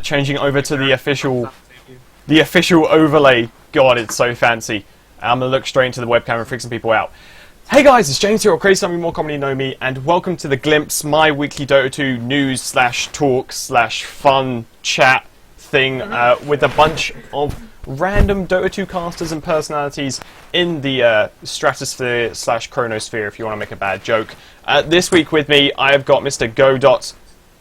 changing over to the official overlay. God, it's so fancy. I'm going to look straight into the webcam and freak some people out. Hey guys, it's James here, or Crazy Some of you more commonly know me, and welcome to The Glimpse, my weekly Dota 2 news slash talk slash fun chat thing with a bunch of random Dota 2 casters and personalities in the stratosphere slash chronosphere, if you want to make a bad joke. This week with me, I've got Mr. Godot,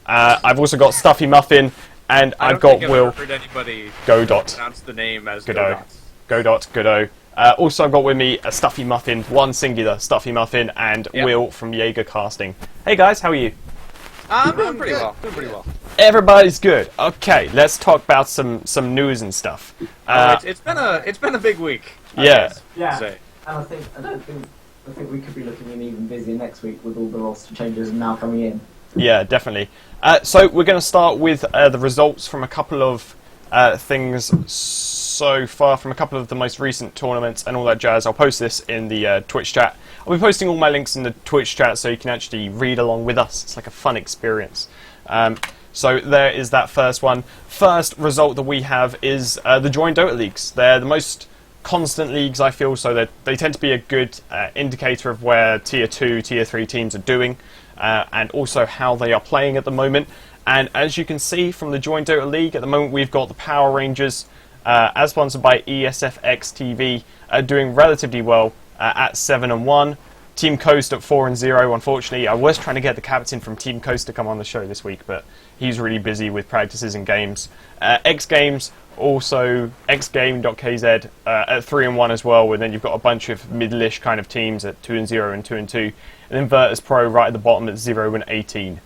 I've also got Stuffy Muffin, and I've got Will. Heard anybody Godot. pronounce the name as Godot. Godot. Godot. Also, I've got with me a Stuffy Muffin, one singular Stuffy Muffin, and Will from Jaeger Casting. Hey guys, how are you? I'm doing pretty well. Doing pretty well. Everybody's good. Okay, let's talk about some news and stuff. It's been a big week. Yeah. Yeah. And I think we could be looking in even busier next week with all the roster changes now coming in. Yeah, definitely. So we're going to start with the results from a couple of things so far, from a couple of the most recent tournaments and all that jazz. I'll post this in the Twitch chat. I'll be posting all my links in the Twitch chat so you can actually read along with us. It's like a fun experience. So there is that first one. First result that we have is the Join Dota Leagues. They're the most constant leagues, I feel, so they tend to be a good indicator of where Tier 2, Tier 3 teams are doing, and also how they are playing at the moment. And as you can see from the Join Dota League, at the moment we've got the Power Rangers, as sponsored by ESFX TV, doing relatively well at 7-1. Team Coast at 4-0. Unfortunately, I was trying to get the captain from Team Coast to come on the show this week, but he's really busy with practices and games. X Games, also xgame.kz at 3-1 as well, and then you've got a bunch of middle-ish kind of teams at 2-0 and 2-2, and then Virtus Pro right at the bottom at 0-18,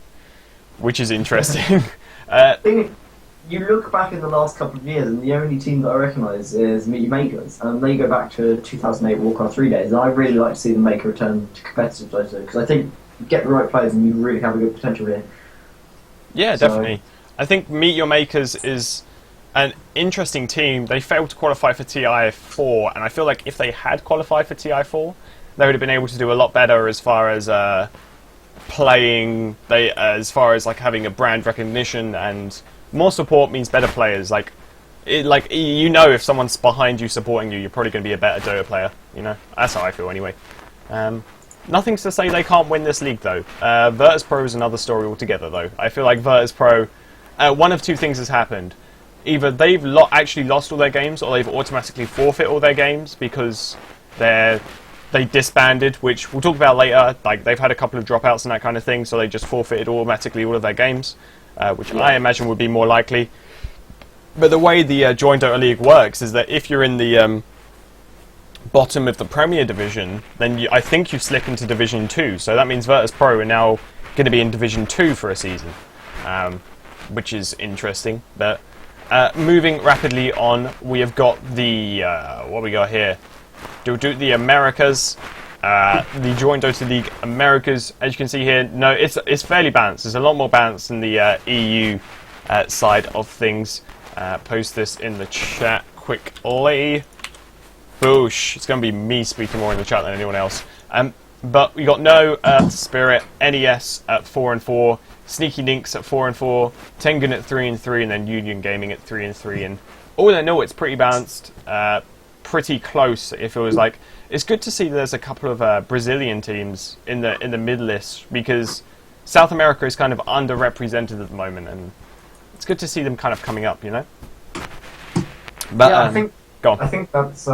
which is interesting. You look back in the last couple of years, and the only team that I recognise is Meet Your Makers, and they go back to 2008 Warcraft 3 days, and I'd really like to see them make a return to competitive Dota, because I think you get the right players and you really have a good potential here. Yeah, definitely. I think Meet Your Makers is an interesting team. They failed to qualify for Ti4, and I feel like if they had qualified for Ti4, they would have been able to do a lot better as far as playing, as far as like having a brand recognition, and more support means better players. Like you know, if someone's behind you supporting you, you're probably going to be a better Dota player. You know, that's how I feel anyway. Nothing's to say they can't win this league though. Virtus Pro is another story altogether though. I feel like Virtus Pro, one of two things has happened. Either they've actually lost all their games, or they've automatically forfeit all their games because they disbanded, which we'll talk about later. Like, they've had a couple of dropouts and that kind of thing, so they just forfeited automatically all of their games, which I imagine would be more likely. But the way the Join Dota League works is that if you're in the bottom of the Premier Division, then I think you slip into Division 2. So that means Virtus Pro are now going to be in Division 2 for a season, which is interesting. But moving rapidly on, we have got the what we got here. Do the Americas, the Join Dota League Americas. As you can see here, no, it's fairly balanced. There's a lot more balance than the EU side of things. Post this in the chat quickly. Boosh! It's going to be me speaking more in the chat than anyone else. But we got No, Earth Spirit, NES at 4-4, Sneaky Ninks at 4-4, Tengen at 3-3, and then Union Gaming at 3-3. And all in all, it's pretty balanced. Pretty close. It feels like it's good to see there's a couple of Brazilian teams in the mid list, because South America is kind of underrepresented at the moment, and it's good to see them kind of coming up, you know. But yeah, I think that's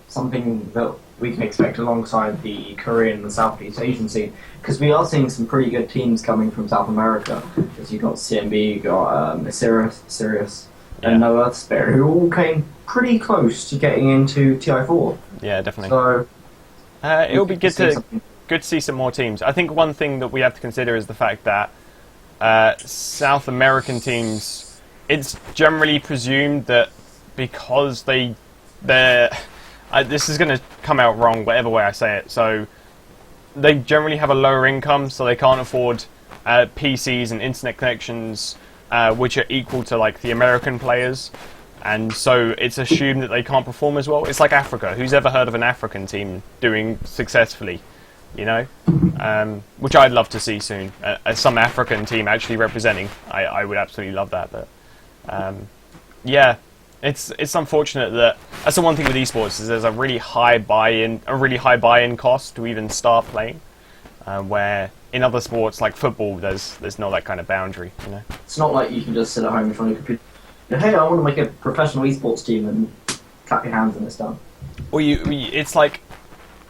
something that we can expect alongside the Korean and Southeast Asian scene, because we are seeing some pretty good teams coming from South America. Because you've got CMB, you've got Sirius, and No Earth Spirit, who all came pretty close to getting into Ti4. Yeah, definitely. So it'll be good to see some more teams. I think one thing that we have to consider is the fact that South American teams, it's generally presumed that because they're this is going to come out wrong whatever way I say it, so they generally have a lower income, so they can't afford PCs and internet connections which are equal to like the American players, and so it's assumed that they can't perform as well. It's like Africa. Who's ever heard of an African team doing successfully, you know? Which I'd love to see soon. Some African team actually representing. I would absolutely love that, but Yeah, it's unfortunate that that's the one thing with esports is there's a really high buy-in cost to even start playing, where in other sports like football there's no that kind of boundary, you know. It's not like you can just sit at home in front of your computer. Hey, I want to make a professional esports team and clap your hands and it's done. Or it's like,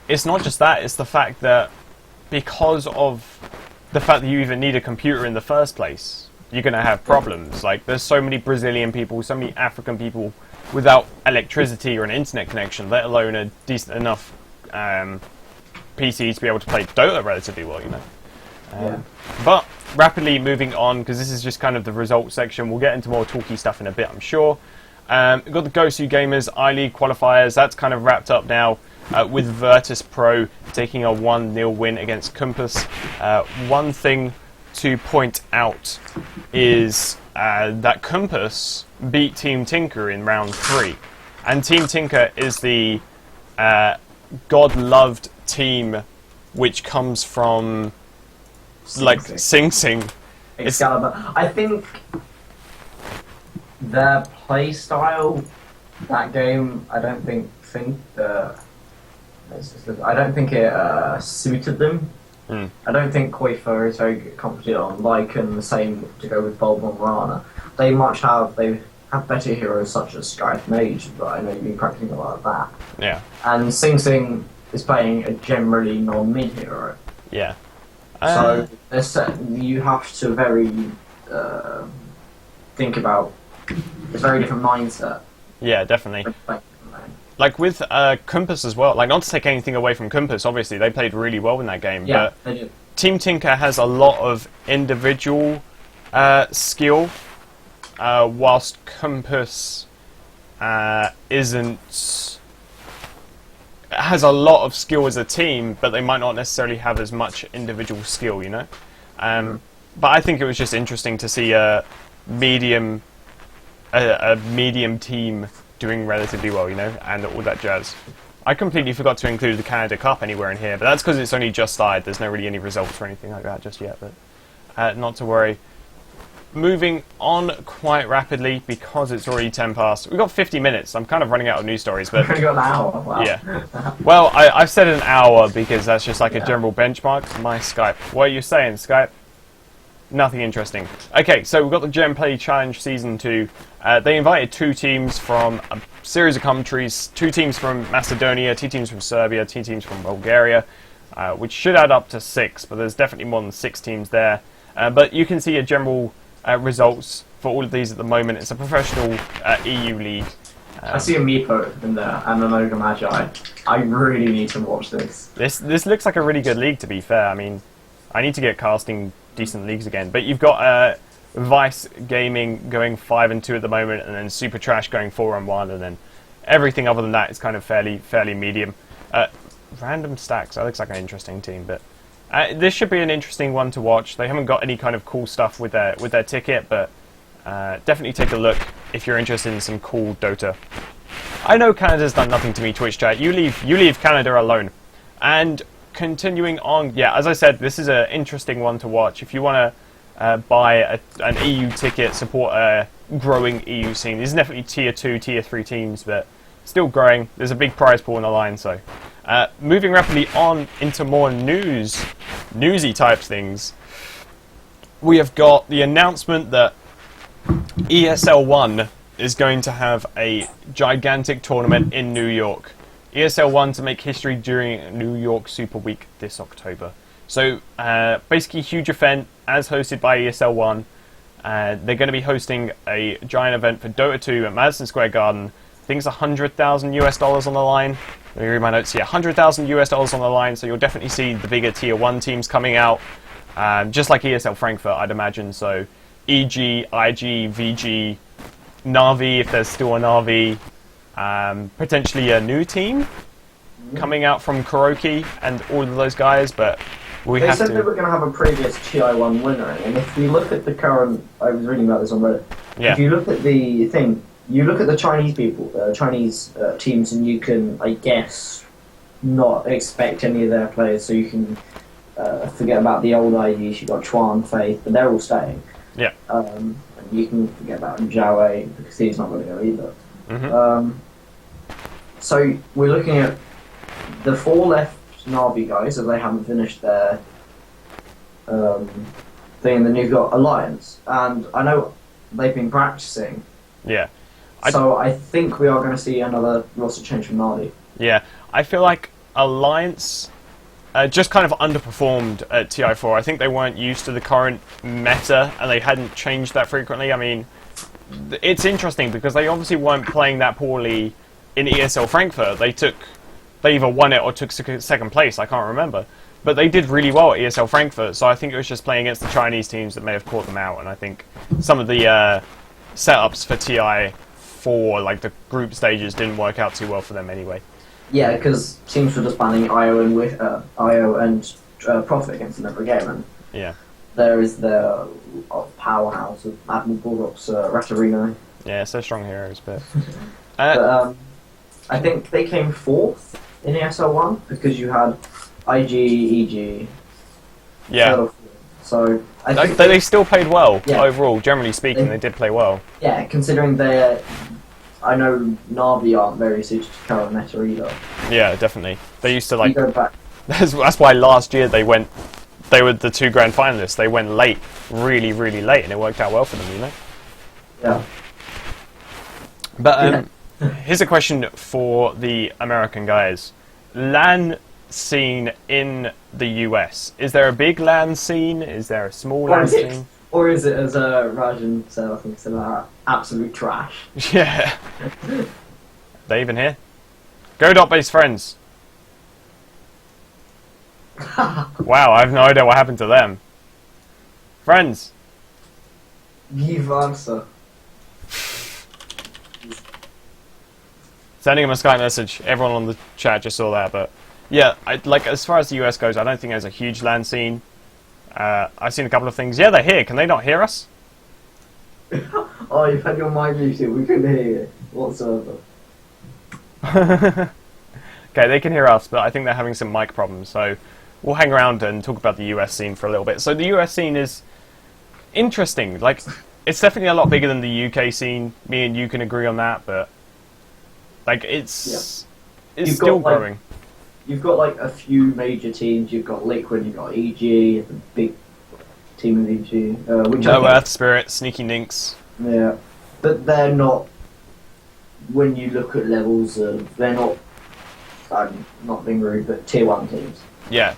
it's not just that, it's the fact that because of the fact that you even need a computer in the first place, you're going to have problems. Like, there's so many Brazilian people, so many African people without electricity or an internet connection, let alone a decent enough PC to be able to play Dota relatively well, you know. Yeah. But rapidly moving on, because this is just kind of the results section. We'll get into more talky stuff in a bit, I'm sure. We've got the Gosu Gamers I-League qualifiers. That's kind of wrapped up now with Virtus Pro taking a 1-0 win against Compass. One thing to point out is that Compass beat Team Tinker in round 3. And Team Tinker is the God-loved team which comes from Sing Sing. Excalibur. I think their play style, that game, I don't think it suited them. I don't think Ti4 is very competent on Lycan, the same to go with Bulb and Rana. They have better heroes such as Skype Mage, but I know you've been practicing a lot of that. Yeah. And Sing Sing is playing a generally non-mid hero. Yeah. So you have to very think about a very different mindset. Yeah, definitely. Like with Compass as well. Like, not to take anything away from Compass, obviously they played really well in that game. Yeah, but they did. Team Tinker has a lot of individual skill, whilst Compass has a lot of skill as a team, but they might not necessarily have as much individual skill, you know. But I think it was just interesting to see a medium team doing relatively well, you know, and all that jazz. I completely forgot to include the Canada Cup anywhere in here, but that's because it's only just started. There's no really any results or anything like that just yet, but not to worry. Moving on quite rapidly, because it's already 10 past. We've got 50 minutes. I'm kind of running out of news stories, but... We've got an hour. Wow. Yeah. Well, I've said an hour because that's just like a general benchmark. My Skype. What are you saying, Skype? Nothing interesting. Okay, so we've got the Gem Play Challenge Season 2. They invited 2 teams from a series of countries. 2 teams from Macedonia, 2 teams from Serbia, 2 teams from Bulgaria, which should add up to 6, but there's definitely more than 6 teams there. But you can see a general results for all of these at the moment. It's a professional EU league. I see a Meepo in there and an Ogre Magi. I really need to watch this. This looks like a really good league, to be fair. I mean, I need to get casting decent leagues again. But you've got Vice Gaming going 5-2 at the moment, and then Super Trash going 4-1, and then everything other than that is kind of fairly medium. Random Stacks, that looks like an interesting team, but this should be an interesting one to watch. They haven't got any kind of cool stuff with their ticket, but definitely take a look if you're interested in some cool Dota. I know Canada's done nothing to me, Twitch chat. You leave Canada alone. And continuing on, yeah, as I said, this is an interesting one to watch. If you want to buy an EU ticket, support a growing EU scene. These are definitely tier 2, tier 3 teams, but still growing. There's a big prize pool on the line, so... moving rapidly on into more newsy type things, we have got the announcement that ESL1 is going to have a gigantic tournament in New York. ESL1 to make history during New York Super Week this October. So basically huge event as hosted by ESL1. They're going to be hosting a giant event for Dota 2 at Madison Square Garden. I think it's $100,000 on the line. Let me read my notes here. $100,000 on the line, so you'll definitely see the bigger tier 1 teams coming out. Just like ESL Frankfurt, I'd imagine. So EG, IG, VG, Na'Vi, if there's still a Na'Vi. Potentially a new team coming out from Kuroki and all of those guys, but they said they were going to have a previous TI1 winner, and if you look at the current... I was reading about this on Reddit. Yeah. If you look at the thing... You look at the Chinese people, Chinese teams, and you can, I guess, not expect any of their players. So you can forget about the old IDs. You've got Chuan, Faith, but they're all staying. Yeah. you can forget about Zhao because he's not going to go either. Mm-hmm. So we're looking at the 4 left Na'Vi guys, as they haven't finished their thing, and then you've got Alliance, and I know they've been practicing. Yeah. So I think we are going to see another roster change from Na'Vi. Yeah, I feel like Alliance just kind of underperformed at Ti4. I think they weren't used to the current meta, and they hadn't changed that frequently. I mean, it's interesting because they obviously weren't playing that poorly in ESL Frankfurt. They either won it or took second place, I can't remember. But they did really well at ESL Frankfurt, so I think it was just playing against the Chinese teams that may have caught them out, and I think some of the setups for Ti4, like the group stages, didn't work out too well for them anyway. Yeah, because teams were just banning IO and Profit against them every game, and yeah, there is the powerhouse of Admiral Bulldogs, Ratarino. Yeah, so strong heroes, but... But I think they came 4th in ESL1 because you had IG, EG. Yeah. So I think they still played well, yeah. Overall. Generally speaking, they did play well. Yeah, considering I know Na'Vi aren't very suited to current meta either. Yeah, definitely. They used to, like... You go back. That's why last year they were the 2 grand finalists. They went late, really, really late, and it worked out well for them, you know? Yeah. But here's a question for the American guys. LAN scene in the US. Is there a big LAN scene? Is there a small LAN scene? Or is it, as Rajan said, I think it's absolute trash? Yeah. They even here? Go dot-based friends. Wow, I have no idea what happened to them. Friends. Give answer. Sending him a Skype message. Everyone on the chat just saw that, but yeah, like as far as the US goes, I don't think there's a huge LAN scene. I've seen a couple of things. Yeah, they're here. Can they not hear us? Oh, you've had your mic muted. We couldn't hear you whatsoever. Okay, they can hear us, but I think they're having some mic problems, so we'll hang around and talk about the US scene for a little bit. So the US scene is interesting. Like, it's definitely a lot bigger than the UK scene. Me and you can agree on that, but like it's still growing. You've got like a few major teams. You've got Liquid, you've got EG, the big team of EG. No Earth Spirit, Sneaky Ninks. Yeah, but they're not. When you look at levels of, they're not. I'm not being rude, but tier 1 teams. Yeah.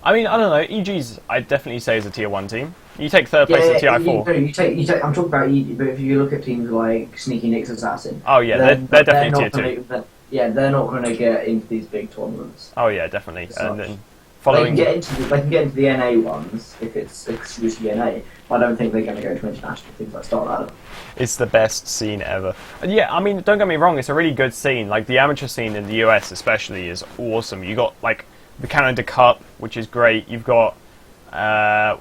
I mean, I don't know. EG's, I'd definitely say, is a tier 1 team. You take 3rd place at Ti4. You take. I'm talking about EG, but if you look at teams like Sneaky Nix Assassin. Oh yeah, they're definitely tier 2. Yeah, they're not going to get into these big tournaments. Oh yeah, definitely. And then following, they can get into the NA ones if it's exclusively NA. I don't think they're going to go to international things like Star Ladder. It's the best scene ever. And yeah, I mean, don't get me wrong, it's a really good scene. Like the amateur scene in the US especially is awesome. You got like the Canada Cup, which is great. You've got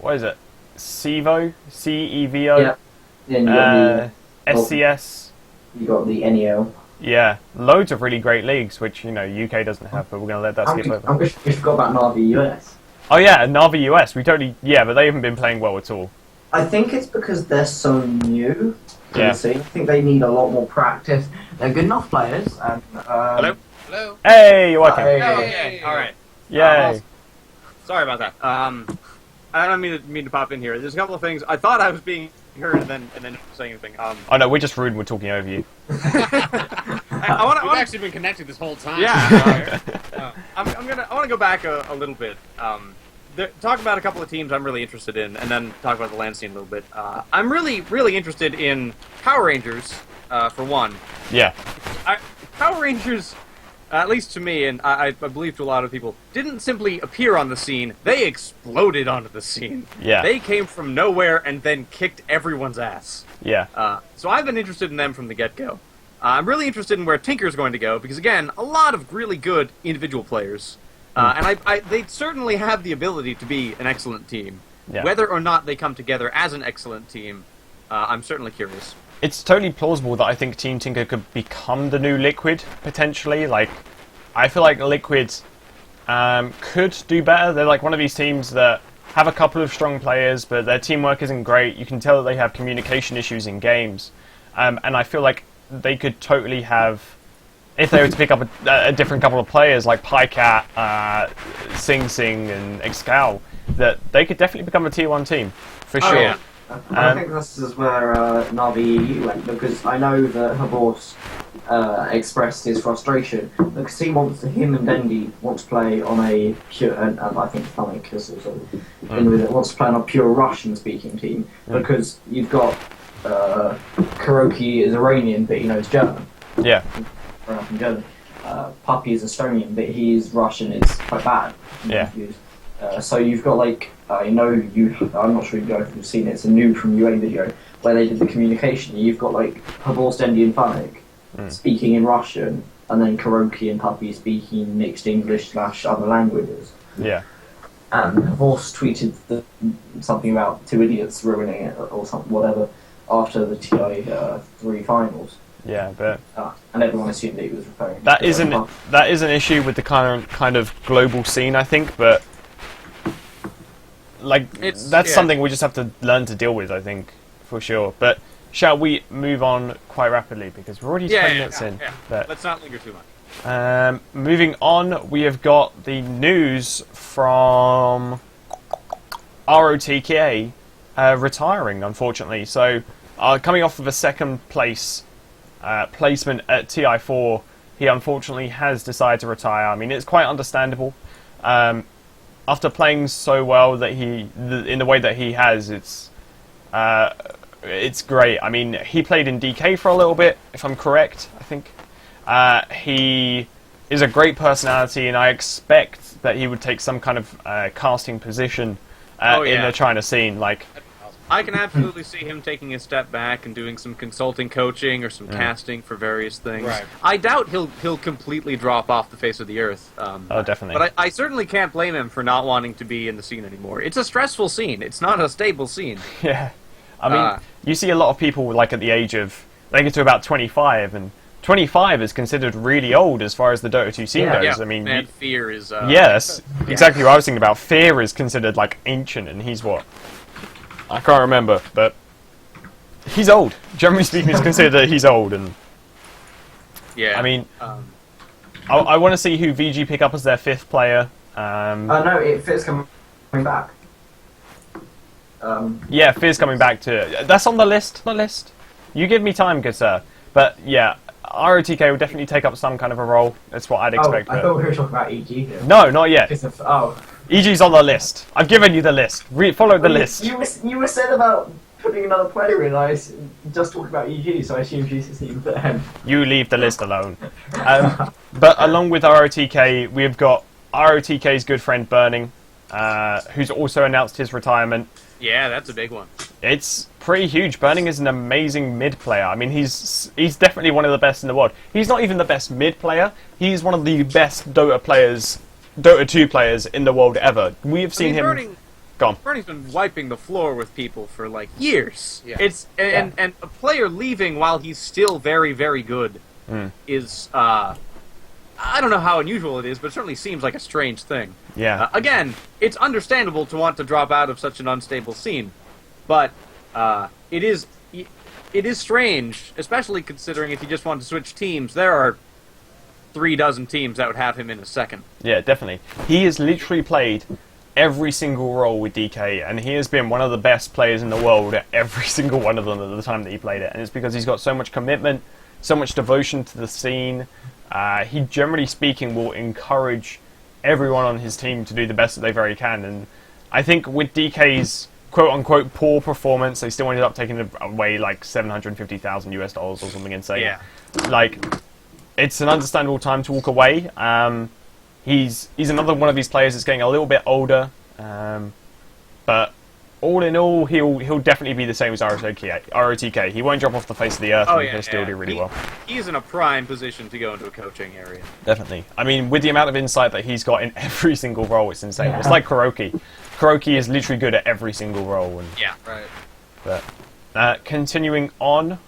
what is it? CEVO, CEVO. Yeah. You got SCS. You got the NEO. Yeah, loads of really great leagues, which, you know, UK doesn't have, but we're going to let that skip over. I forgot about Na'Vi US. Oh yeah, Na'Vi US, but they haven't been playing well at all. I think it's because they're so new to Yeah. the scene. I think they need a lot more practice. They're good enough players. And, Hello? Hello? Hey, you're working. Hey. Alright. Yay. Sorry about that. I don't mean to pop in here. There's a couple of things. I thought I was being heard and then not saying anything. Oh no, we're just rude and we're talking over you. We've actually been connected this whole time. Yeah. I want to go back a little bit. Talk about a couple of teams I'm really interested in, and then talk about the LAN scene a little bit. I'm really, really interested in Power Rangers, for one. Yeah. Power Rangers, at least to me, and I believe to a lot of people, didn't simply appear on the scene, they exploded onto the scene. Yeah. They came from nowhere and then kicked everyone's ass. Yeah. So I've been interested in them from the get-go. I'm really interested in where Tinker's going to go, because again, a lot of really good individual players. And they certainly have the ability to be an excellent team. Yeah. Whether or not they come together as an excellent team, I'm certainly curious. It's totally plausible that I think Team Tinker could become the new Liquid, potentially. Like, I feel like Liquid could do better. They're like one of these teams that have a couple of strong players, but their teamwork isn't great. You can tell that they have communication issues in games. And I feel like they could totally have, if they were to pick up a different couple of players like Pycat, Sing Sing, and Excal, that they could definitely become a Tier 1 team, for sure. Yeah. I think this is where Navi EU went, because I know that Havors expressed his frustration because him and Dendi want to play on a pure, and I think Flamenc is also wants to play on a pure Russian-speaking team because you've got Kuroki is Iranian, but he knows German. Yeah. Growing up in Germany. Puppy is Estonian, but he's Russian. It's quite bad. Yeah. So you've got like I'm not sure you guys have seen it. It's a new from UA video where they did the communication. You've got like Havors, Dendi, and Flamenc speaking in Russian, and then Kuroki and Puppy speaking mixed English / other languages. Yeah. And Havors tweeted something about two idiots ruining it or something, whatever, after the Ti3 finals. Yeah, but and everyone assumed that he was referring. that is an issue with the kind of global scene, I think. But like that's something we just have to learn to deal with, I think, for sure. But shall we move on quite rapidly because we're already 20 minutes in? Yeah. But, Let's not linger too much. Moving on, we have got the news from ROTK retiring, unfortunately. So, coming off of a second place placement at Ti4, he unfortunately has decided to retire. I mean, it's quite understandable. After playing so well that in the way that he has, it's great. I mean, he played in DK for a little bit, if I'm correct, I think. He is a great personality, and I expect that he would take some kind of casting position in the China scene. Like, I can absolutely see him taking a step back and doing some consulting coaching or some casting for various things. Right. I doubt he'll completely drop off the face of the earth. oh, definitely. But I certainly can't blame him for not wanting to be in the scene anymore. It's a stressful scene. It's not a stable scene. Yeah. I mean, you see a lot of people like at the age of, they get to about 25, and 25 is considered really old as far as the Dota 2 scene goes. Yeah, I mean, man, Fear is... yes, exactly what I was thinking about. Fear is considered like ancient, and he's what? I can't remember, but he's old. Generally speaking, it's considered that he's old, and yeah. I mean, I want to see who VG pick up as their 5th player. No, Fit's coming back. Yeah, Fear's coming back to... That's on the list. You give me time, good sir. But yeah, ROTK will definitely take up some kind of a role. That's what I'd expect. I thought we were talking about EG here. No, not yet. EG's on the list. I've given you the list. Follow the list. You were said about putting another player in. I just talked about EG, so I assume she's even for them. You leave the list alone. But along with ROTK, we've got ROTK's good friend Burning, who's also announced his retirement. Yeah, that's a big one. It's pretty huge. Burning is an amazing mid player. I mean, he's definitely one of the best in the world. He's not even the best mid player. He's one of the best Dota 2 players in the world ever. We have seen him... Go on. Burning's been wiping the floor with people for like years. Yeah. And a player leaving while he's still very, very good is I don't know how unusual it is, but it certainly seems like a strange thing. Yeah. Again, it's understandable to want to drop out of such an unstable scene, but it is strange, especially considering if you just want to switch teams, there are 36 teams that would have him in a second. Yeah, definitely. He has literally played every single role with DK, and he has been one of the best players in the world at every single one of them at the time that he played it. And it's because he's got so much commitment, so much devotion to the scene. He, generally speaking, will encourage everyone on his team to do the best that they very can. And I think with DK's quote-unquote poor performance, they still ended up taking away like $750,000 US or something insane. Yeah. Like, it's an understandable time to walk away. He's another one of these players that's getting a little bit older, but all in all, he'll definitely be the same as ROTK. He won't drop off the face of the earth, and he'll still do really well. He's in a prime position to go into a coaching area. Definitely. I mean, with the amount of insight that he's got in every single role, it's insane. Yeah. It's like Kuroki. Kuroki is literally good at every single role. And, yeah, right. But continuing on,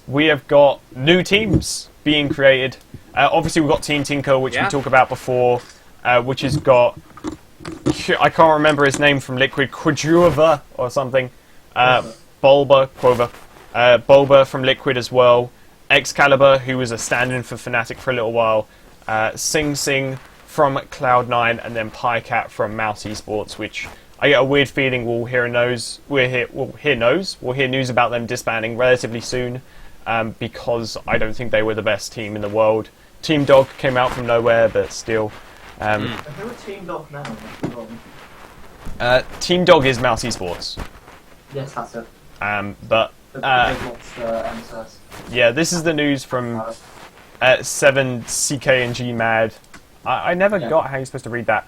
we have got new teams being created. Obviously, we've got Team Tinker, which we talked about before, which has got I can't remember his name from Liquid, Quadruva or something. Bulba from Liquid as well. Excalibur, who was a stand-in for Fnatic for a little while. Sing Sing from Cloud9, and then Pycat from Mouse Esports, which I get a weird feeling we'll hear news about them disbanding relatively soon, because I don't think they were the best team in the world. Team Dog came out from nowhere, but still. Who are Team Dog now? Team Dog is Mouse Esports. Yes, that's it. But They've lost MSS. yeah, this is the news from 7CK&G Mad. I never got how you're supposed to read that.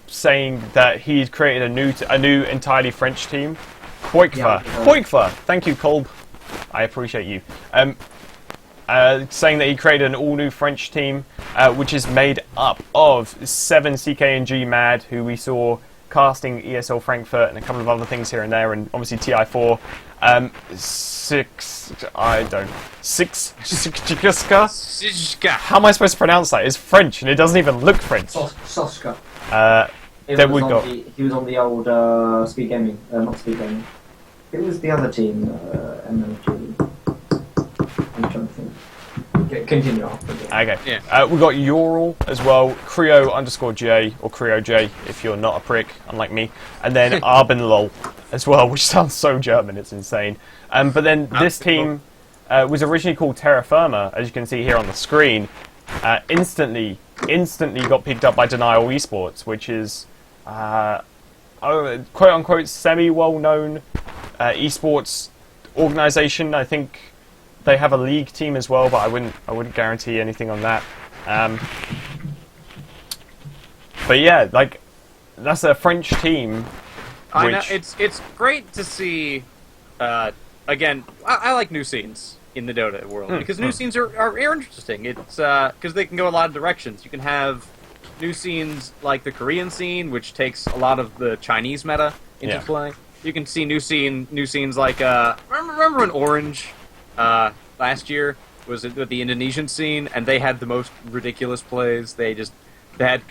Saying that he's created a new entirely French team. Poikva. Thank you, Kolb. I appreciate you. Saying that he created an all-new French team, which is made up of 7CK&G Mad, who we saw casting ESL Frankfurt and a couple of other things here and there, and obviously Ti4. Six. How am I supposed to pronounce that? It's French, and it doesn't even look French. Soska. Then we got. He was on the old Speed Gaming, not Speed Gaming. It was the other team, MLG. I'm trying to think. Continue on. Okay. Yeah. We got Ural as well, Creo_J, or Creo J, if you're not a prick, unlike me. And then Arbenlol as well, which sounds so German, it's insane. But then this team was originally called Terra Firma, as you can see here on the screen. Instantly got picked up by Denial Esports, which is quote-unquote semi-well-known esports organization. I think they have a league team as well, but I wouldn't guarantee anything on that. But yeah, like, that's a French team. I know, it's great to see. Again, I like new scenes in the Dota world because new scenes are interesting. It's because they can go a lot of directions. You can have new scenes like the Korean scene, which takes a lot of the Chinese meta into play. You can see new scenes like remember when Orange last year was the Indonesian scene, and they had the most ridiculous plays. They had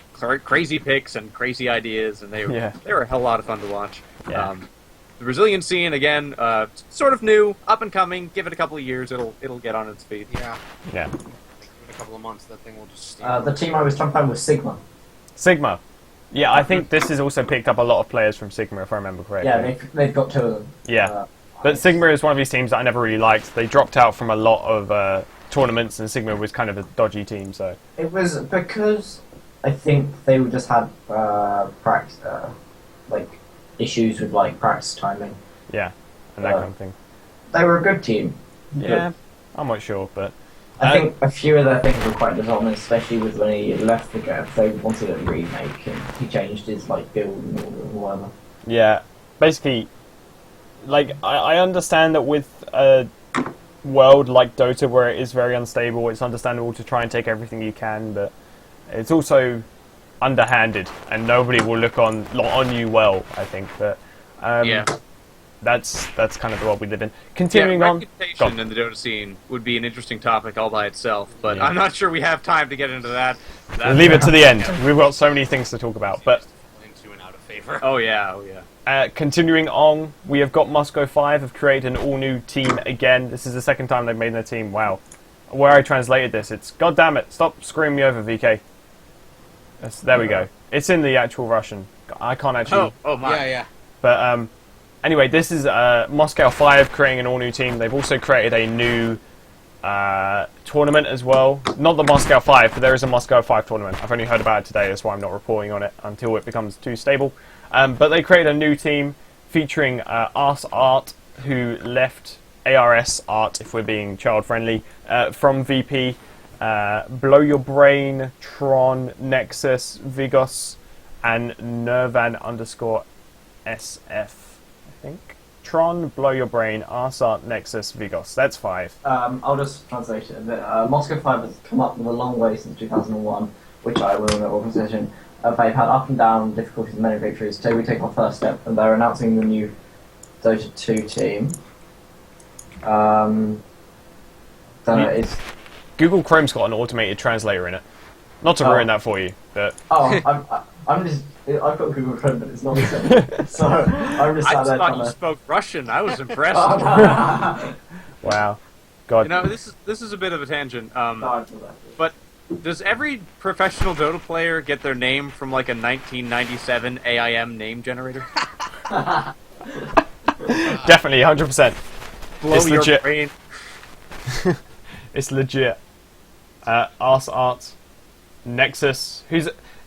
crazy picks and crazy ideas, and they were a hell of a lot of fun to watch. Yeah. The Brazilian scene, again, sort of new, up and coming. Give it a couple of years, it'll get on its feet. Yeah. Give it a couple of months, that thing will just. The team I was trying to find was Sigma. Sigma. Yeah, I think this has also picked up a lot of players from Sigma, if I remember correctly. Yeah, they've got two of them. Yeah. But Sigma is one of these teams that I never really liked. They dropped out from a lot of tournaments, and Sigma was kind of a dodgy team. So it was because I think they would just had practice, issues with practice timing. Yeah, and that kind of thing. They were a good team. Yeah, I'm not sure, but I think a few of their things were quite dishonest, especially with when he left the game. They wanted a remake, and he changed his build and order and whatever. Yeah, basically, I understand that with a world like Dota, where it is very unstable, it's understandable to try and take everything you can, but it's also underhanded, and nobody will look on you well, I think. But that's kind of the world we live in. Continuing on, reputation in the Dota scene would be an interesting topic all by itself, but I'm not sure we have time to get into that. We'll leave it to the end. We've got so many things to talk about, but Into and out of favor. Oh yeah. Continuing on, we have got Moscow 5 have created an all-new team again. This is the second time they've made their team. Wow. Where I translated this, it's God damn it! Stop screwing me over, VK. There we go. It's in the actual Russian. I can't actually. Oh my. Yeah. But anyway, this is Moscow 5 creating an all-new team. They've also created a new tournament as well. Not the Moscow 5, but there is a Moscow 5 tournament. I've only heard about it today, that's why I'm not reporting on it until it becomes too stable. But they created a new team featuring Ars Art, who left ARS Art, if we're being child-friendly, from VP. Blow Your Brain, Tron, Nexus, Vigos, and Nervan_SF, I think. Tron, Blow Your Brain, Arsart, Nexus, Vigos. That's 5. I'll just translate it a bit. Moscow 5 has come up with a long way since 2001, which I will in the organization. They've had up and down difficulties and many victories. Today we take our first step, and they're announcing the new Dota 2 team. It's Google Chrome's got an automated translator in it. Not to ruin that for you, but... I'm just. I've got Google Chrome, but it's not the same. So I'm just I sat there thought trying you to. spoke Russian. I was impressed. Oh, no. Wow. God. You know, this is a bit of a tangent. No, I feel that. But does every professional Dota player get their name from like a 1997 AIM name generator? Definitely, 100%. Blow It's your legit. brain. It's legit. Arse Art, Nexus.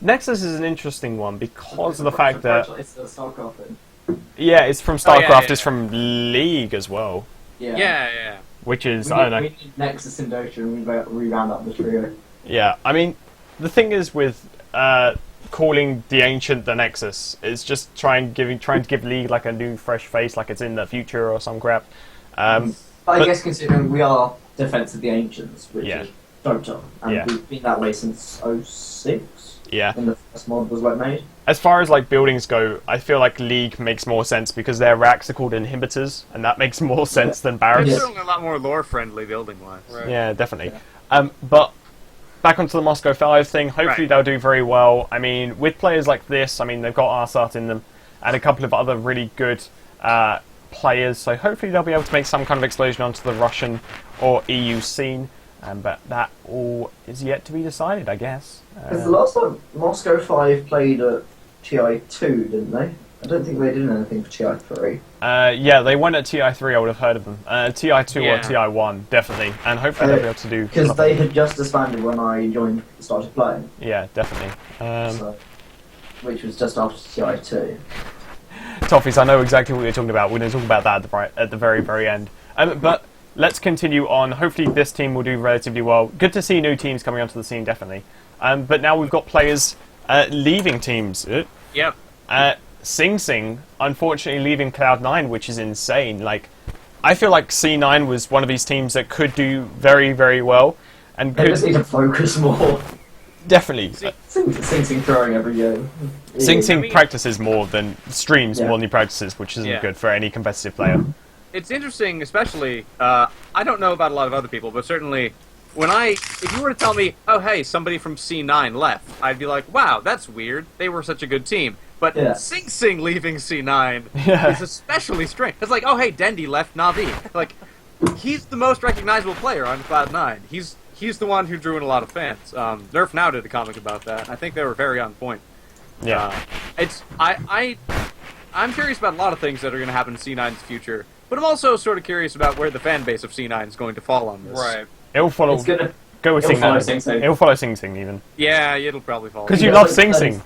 Nexus is an interesting one because of the fact that It's a StarCraft thing. it's from Oh, StarCraft. yeah. It's from League as well, Yeah. which is We I don't know. need Nexus and Dota, and we round up the trio. Yeah, I mean, the thing is with calling the Ancient the Nexus is just trying to give League like a new, fresh face, like it's in the future or some crap. But I but- guess considering we are Defense of the Ancients, which Yeah. is Dota, and Yeah. we've been that way since 06, Yeah. when the first mod was like made. As far as like buildings go, I feel like League makes more sense because their racks are called inhibitors, and that makes more sense than barracks. It's Yes. certainly a lot more lore friendly building wise. Right. Yeah, definitely. But back onto the Moscow 5 thing, hopefully Right. they'll do very well. I mean, with players like this, I mean, they've got Arsart in them and a couple of other really good players, so hopefully they'll be able to make some kind of explosion onto the Russian or EU scene. But that all is yet to be decided, I guess. Because the last time Moscow 5 played at TI2, didn't they? I don't think they did anything for TI3. Yeah, they went at TI3, I would have heard of them. TI2 Yeah. or TI1, definitely. And hopefully they'll be able to do... Because they had just disbanded when I started playing, Yeah, definitely. so, which was just after TI2. Toffees, I know exactly what you're talking about. We're going to talk about that at the very, very end. But let's continue on. Hopefully this team will do relatively well. Good to see new teams coming onto the scene, definitely. But now we've got players leaving teams. Yep. Sing Sing, unfortunately, leaving Cloud9, which is insane. Like, I feel like C9 was one of these teams that could do very, very well. And They just need could to focus more. definitely... Sing throwing every game. Sing Sing I mean- practices more than streams Yeah. more than he practices, which isn't Yeah. good for any competitive player. It's interesting, especially, I don't know about a lot of other people, but certainly, if you were to tell me, oh hey, somebody from C9 left, I'd be like, wow, that's weird, they were such a good team. But Yeah. Sing Sing leaving C9 Yeah. is especially strange. It's like, oh hey, Dendy left Navi. Like, he's the most recognizable player on Cloud9. He's the one who drew in a lot of fans. Nerf Now did a comic about that. I think they were very on point. Yeah. I'm curious about a lot of things that are going to happen in C9's future, but I'm also sort of curious about where the fan base of C9 is going to fall on this. Right. It'll follow... It's gonna. Go with it'll Sing follow Now. Sing Sing. It'll follow Sing Sing, even. Yeah, it'll probably fall. Because He you gets love like Sing 30 Sing.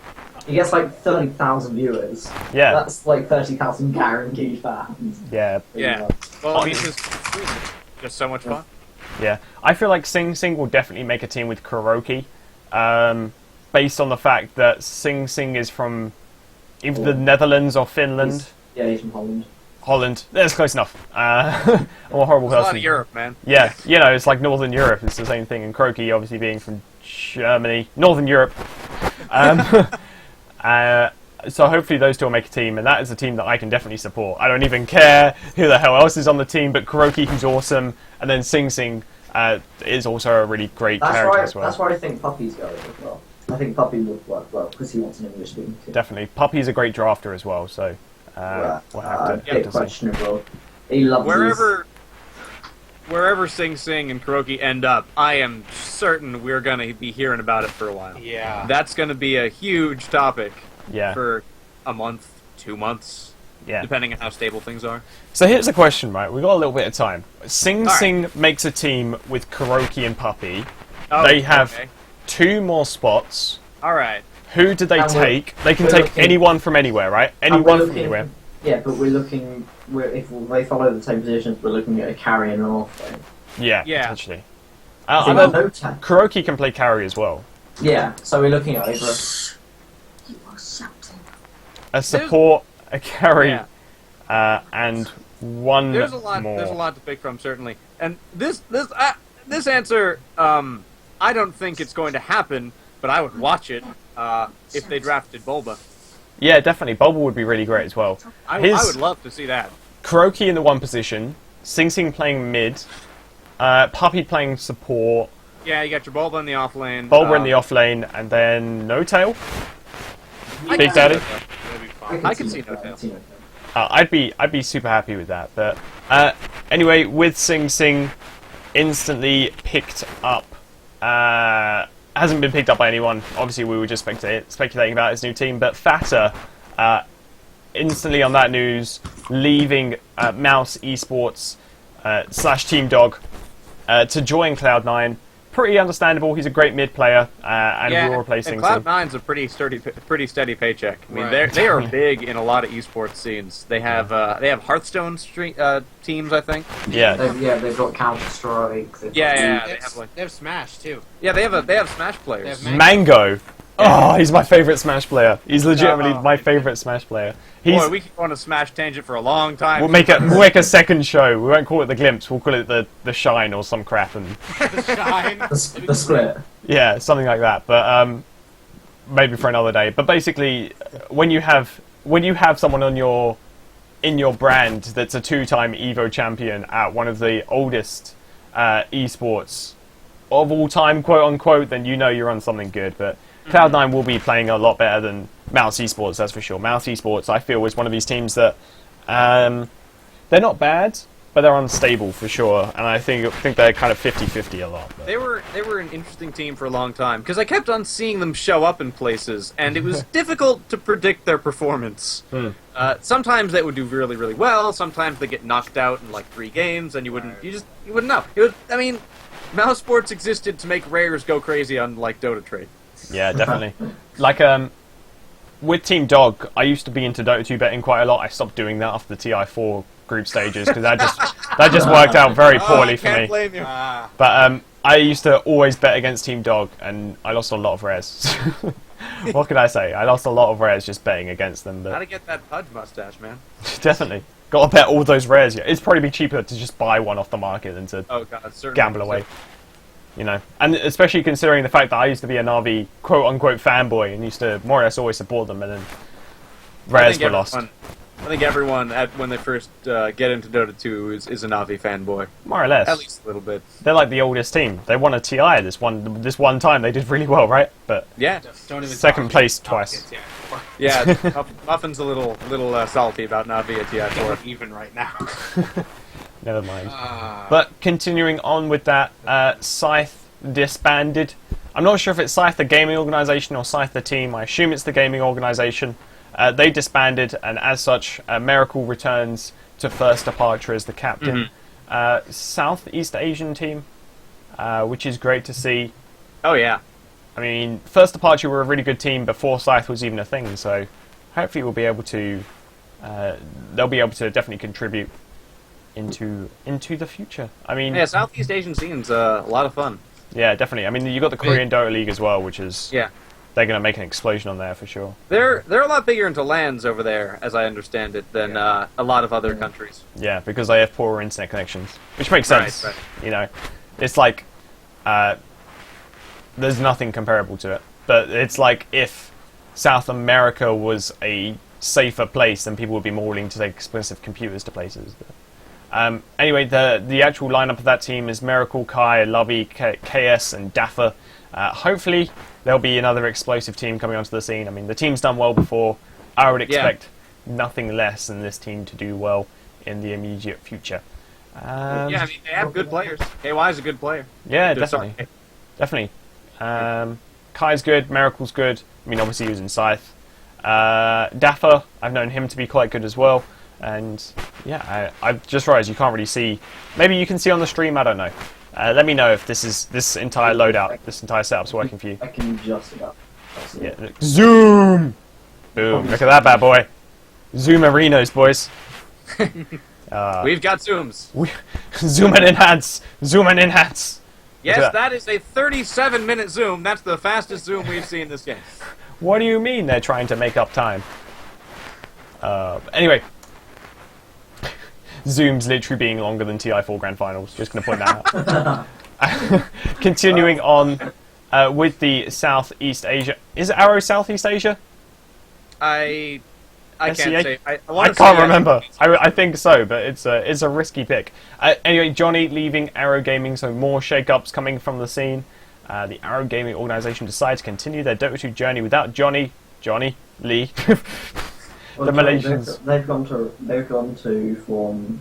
He gets like 30,000 viewers. Yeah. That's like 30,000 guaranteed fans. Yeah. Yeah. Well, I mean, just so much fun. Yeah. I feel like Sing Sing will definitely make a team with Kuroki, based on the fact that Sing Sing is from either the Netherlands or Finland. He's from Holland. Holland. That's close enough. I'm a horrible It's a lot person. of Europe, man. Yeah, you know, it's like Northern Europe. It's the same thing. And Croaky, obviously being from Germany, Northern Europe. So hopefully those two will make a team, and that is a team that I can definitely support. I don't even care who the hell else is on the team, but Kuroki, who's awesome, and then Sing Sing is also a really great character as well. That's where I think Puppy's going as well. I think Puppy would work well because he wants an English speaking team. Definitely. Puppy's a great drafter as well, so we'll have bit to see. questionable. He loves Wherever Sing Sing and Kuroki end up, I am certain we're going to be hearing about it for a while. Yeah. That's going to be a huge topic Yeah, for a month, 2 months, yeah. depending on how stable things are. So here's the question, right? We've got a little bit of time. Sing All right. Sing makes a team with Kuroki and Puppy. Oh, They have okay. 2 more spots. All right. Who do they And we're- take? They can we're take looking- anyone from anywhere, right? And Anyone we're from anywhere. Yeah, but we're looking. If they follow the same positions, we're looking at a carry and an off lane. Yeah, Yeah. potentially. I And think then no ta- Kuroki can play carry as well. Yeah, so we're looking at over. A support, a carry, Yeah. and one There's a lot. more. There's a lot to pick from, certainly. And this answer, I don't think it's going to happen, but I would watch it if they drafted Bulba. Yeah, definitely. Bulba would be really great as well. I His- would love to see that. Kuroki in the 1 position, Sing Sing playing mid, Puppy playing support, Yeah, you got your Bulba in the off lane. Bulba in the off lane, and then No Tail. Big Daddy? That'd be fun. I can see no tail. I'd be super happy with that. But anyway, with Sing Sing instantly picked up, hasn't been picked up by anyone. Obviously, we were just speculating about his new team. But Fatter, instantly on that news, leaving Mouse Esports / Team Dog to join Cloud9. Pretty understandable. He's a great mid player, and we'll replace Sing Sing. Cloud9's a pretty steady paycheck. I mean, they are big in a lot of esports scenes. They have Hearthstone teams, I think. Yeah. They've got Counter Strike. They have Smash too. Yeah, they have Smash players. They have Mango. Oh, he's my favorite Smash player. He's legitimately my favorite Smash player. Boy, we could go on a Smash tangent for a long time. We'll make a second show. We won't call it the Glimpse. We'll call it the Shine or some crap. And The Shine. The Split. yeah, something like that. But maybe for another day. But basically, when you have someone in your brand that's a 2-time Evo champion at one of the oldest esports of all time, quote unquote, then you know you're on something good. But Cloud9 will be playing a lot better than Mouse Esports, that's for sure. Mouse Esports, I feel, is one of these teams that they're not bad, but they're unstable for sure. And I think they're kind of 50-50 a lot. But. They were an interesting team for a long time because I kept on seeing them show up in places, and it was difficult to predict their performance. Sometimes they would do really, really well. Sometimes they get knocked out in like 3 games, and you wouldn't know. Mouse Sports existed to make rares go crazy on like Dota trade. Yeah, definitely. Like, with Team Dog, I used to be into Dota 2 betting quite a lot. I stopped doing that after the Ti4 group stages because that just worked out very poorly for me. Can't blame you. But I used to always bet against Team Dog, and I lost a lot of rares. What can I say? I lost a lot of rares just betting against them. But Gotta get that Pudge mustache, man. definitely. Got to bet all those rares. Yeah. It'd probably be cheaper to just buy one off the market than to gamble away. You know, and especially considering the fact that I used to be a Na'Vi quote-unquote fanboy and used to more or less always support them, and then rares were lost. I think everyone, when they first get into Dota 2, is a Na'Vi fanboy. More or less. At least a little bit. They're like the oldest team. They won a TI this one time. They did really well, right? But yeah, don't even second place twice. Yeah, Muffin's a little salty about Na'Vi at TI4. Even right now. Never mind. But continuing on with that, Scythe disbanded. I'm not sure if it's Scythe the gaming organisation or Scythe the team. I assume it's the gaming organisation. They disbanded, and as such, Miracle returns to First Departure as the captain. Southeast Asian team, which is great to see. Oh yeah. I mean, First Departure were a really good team before Scythe was even a thing, so hopefully we'll be able to. They'll be able to definitely contribute into the future. I mean, yeah, Southeast Asian scene's a lot of fun. Yeah, definitely. I mean, you got the Korean Dota League as well, which is they're going to make an explosion on there for sure. They're a lot bigger into LANs over there, as I understand it, than a lot of other countries. Yeah, because they have poorer internet connections, which makes sense. Right. You know, it's like there's nothing comparable to it. But it's like if South America was a safer place, then people would be more willing to take expensive computers to places. But, anyway, the actual lineup of that team is Miracle, Kai, Lovey, KS, and Daffer. Hopefully, there'll be another explosive team coming onto the scene. I mean, the team's done well before. I would expect nothing less than this team to do well in the immediate future. I mean, they have good players. KY is a good player. Yeah, definitely. Definitely. Kai's good, Miracle's good. I mean, obviously he was in Scythe. Daffer, I've known him to be quite good as well. And yeah, I've just realised you can't really see. Maybe you can see on the stream. I don't know. Let me know if this entire loadout, this entire setup's working for you. I can adjust it up. Yeah. Zoom. Boom! Look at that bad boy. Zoom arenas, boys. We've got zooms. Zoom and enhance. Zoom and enhance. Yes, that is a 37-minute zoom. That's the fastest zoom we've seen this game. What do you mean they're trying to make up time? Anyway. Zoom's literally being longer than Ti4 Grand Finals. Just going to point that out. Continuing on with the Southeast Asia. Is Arrow Southeast Asia? I can't SCA? say. I can't remember. I think so, but it's a risky pick. Anyway, Johnny leaving Arrow Gaming, so more shake-ups coming from the scene. The Arrow Gaming organisation decides to continue their Dota 2 journey without Johnny. Johnny, Lee. Well, The Malaysians. They've gone to form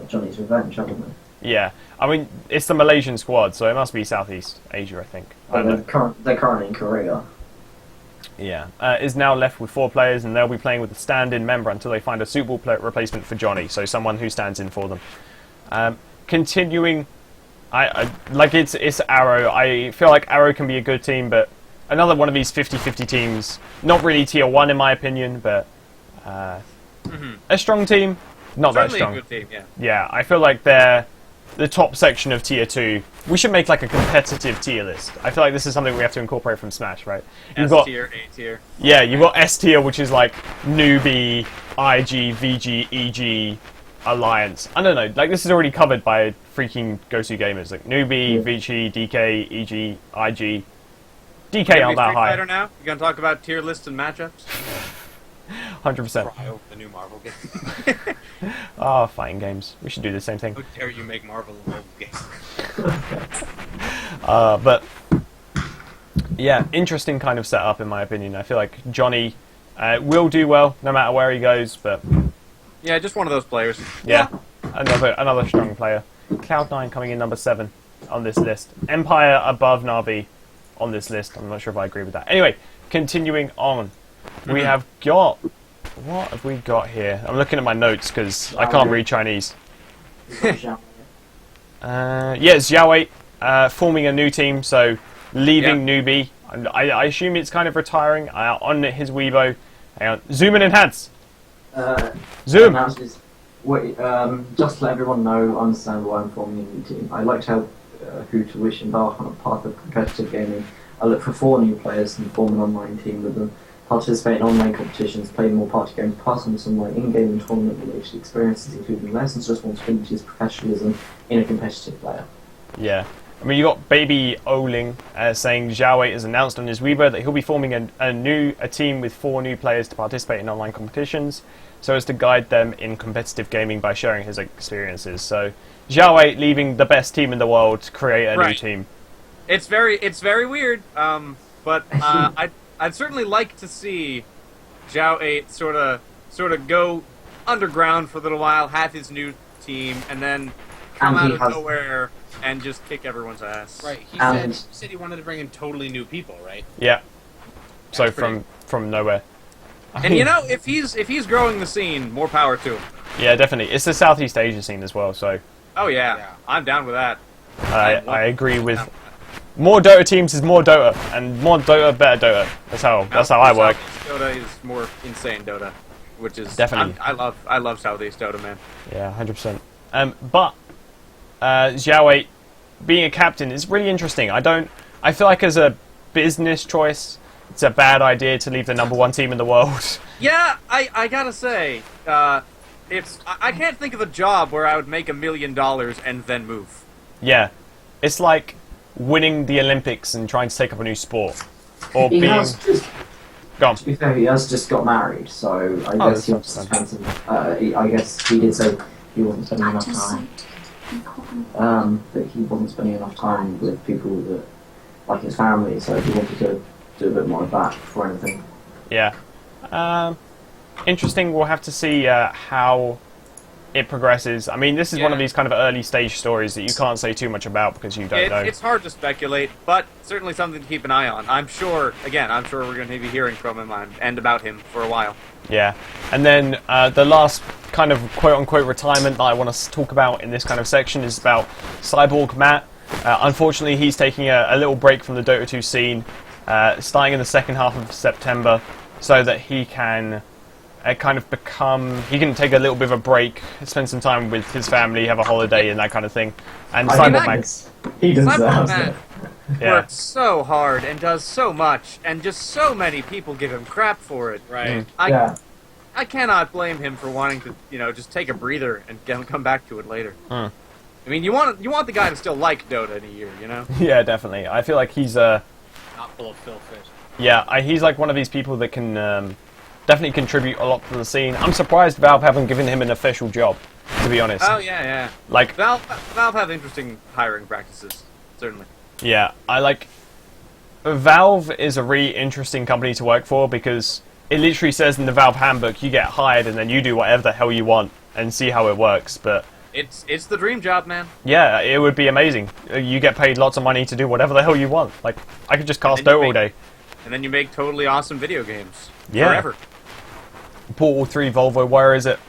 Johnny's Revenge, haven't they? Yeah, I mean it's the Malaysian squad, so it must be Southeast Asia, I think. I don't know. They're currently in Korea. Yeah, is now left with 4 players, and they'll be playing with a stand-in member until they find a suitable replacement for Johnny, so someone who stands in for them. Continuing, I like it's Arrow. I feel like Arrow can be a good team, but another one of these 50-50 teams. Not really tier 1 in my opinion, but a strong team. Not Certainly that strong. a good team, yeah. Yeah, I feel like they're the top section of tier 2. We should make like a competitive tier list. I feel like this is something we have to incorporate from Smash, right? S tier, A tier. Yeah, you've got S tier, which is like newbie, IG, VG, EG, Alliance. I don't know, like this is already covered by freaking GoTo Gamers. Like newbie, VG, DK, EG, IG. DK aren't that high. Now? You gonna talk about tier lists and matchups? 100%. Trial, the new Marvel game. Oh, fighting games. We should do the same thing. How dare you make Marvel a mobile game? But yeah, interesting kind of setup in my opinion. I feel like Johnny will do well no matter where he goes, but Yeah, just one of those players. yeah, another strong player. Cloud9 coming in number 7 on this list. Empire above Navi on this list. I'm not sure if I agree with that. Anyway, continuing on, we have got. What have we got here? I'm looking at my notes because I can't read Chinese. Yeah, Xiaowei forming a new team, so leaving Newbie. I assume it's kind of retiring on his Weibo. Hang on. Zoom and enhance. Zoom. Just to let everyone know, understand why I'm forming a new team. I'd like to help who to wish embark on a path of competitive gaming. I look for 4 new players and form an online team with them. Participate in online competitions, play more party games, pass on some of my in-game and tournament-related experiences, including lessons, responsibilities, professionalism in a competitive player. Yeah. I mean, you got Baby Oling saying Xiaowei has announced on his Weibo that he'll be forming a team with 4 new players to participate in online competitions, so as to guide them in competitive gaming by sharing his experiences. So Xiaowei leaving the best team in the world to create a new team. It's very weird, but I'd certainly like to see Zhao 8 sort of go underground for a little while, have his new team, and then come out of nowhere and just kick everyone's ass. Right. He said he wanted to bring in totally new people, right? Yeah. So That's from nowhere. And you know, if he's growing the scene, more power to him. Yeah, definitely. It's the Southeast Asia scene as well, so Oh yeah. I'm down with that. I agree with. More Dota teams is more Dota, and more Dota, better Dota. That's how I work. Dota is more insane Dota, which is Definitely. I love Southeast Dota, man. Yeah, 100%. But Xiaowei being a captain is really interesting. I feel like as a business choice, it's a bad idea to leave the number 1 team in the world. Yeah, I gotta say, I can't think of a job where I would make $1 million and then move. Yeah, it's like winning the Olympics and trying to take up a new sport, or being. Go on. To be fair, he has just got married, so I guess he was spending. I guess he did say he wasn't spending enough time. But he wasn't spending enough time with people that, like his family, so he wanted to do a bit more of that before anything. Yeah. Interesting. We'll have to see how it progresses. I mean, this is one of these kind of early stage stories that you can't say too much about because you don't know. It's hard to speculate, but certainly something to keep an eye on. I'm sure we're going to be hearing from him and about him for a while. Yeah. And then the last kind of quote-unquote retirement that I want to talk about in this kind of section is about Cyborg Matt. Unfortunately, he's taking a little break from the Dota 2 scene, starting in the second half of September, so that he can he can take a little bit of a break, spend some time with his family, have a holiday and that kind of thing. And He deserves it. Works so hard and does so much, and just so many people give him crap for it. Right. I cannot blame him for wanting to, just take a breather and come back to it later. I mean, you want the guy to still like Dota in a year, Yeah, definitely. I feel like he's not full of filth. Yeah, he's like one of these people that can definitely contribute a lot to the scene. I'm surprised Valve haven't given him an official job, to be honest. Oh yeah. Like Valve have interesting hiring practices, certainly. Yeah, Valve is a really interesting company to work for because it literally says in the Valve handbook you get hired and then you do whatever the hell you want and see how it works. But It's the dream job, man. yeah, it would be amazing. You get paid lots of money to do whatever the hell you want. Like, I could just cast Dota all day. And then you make totally awesome video games. Yeah. Forever. Portal 3 Volvo, where is it?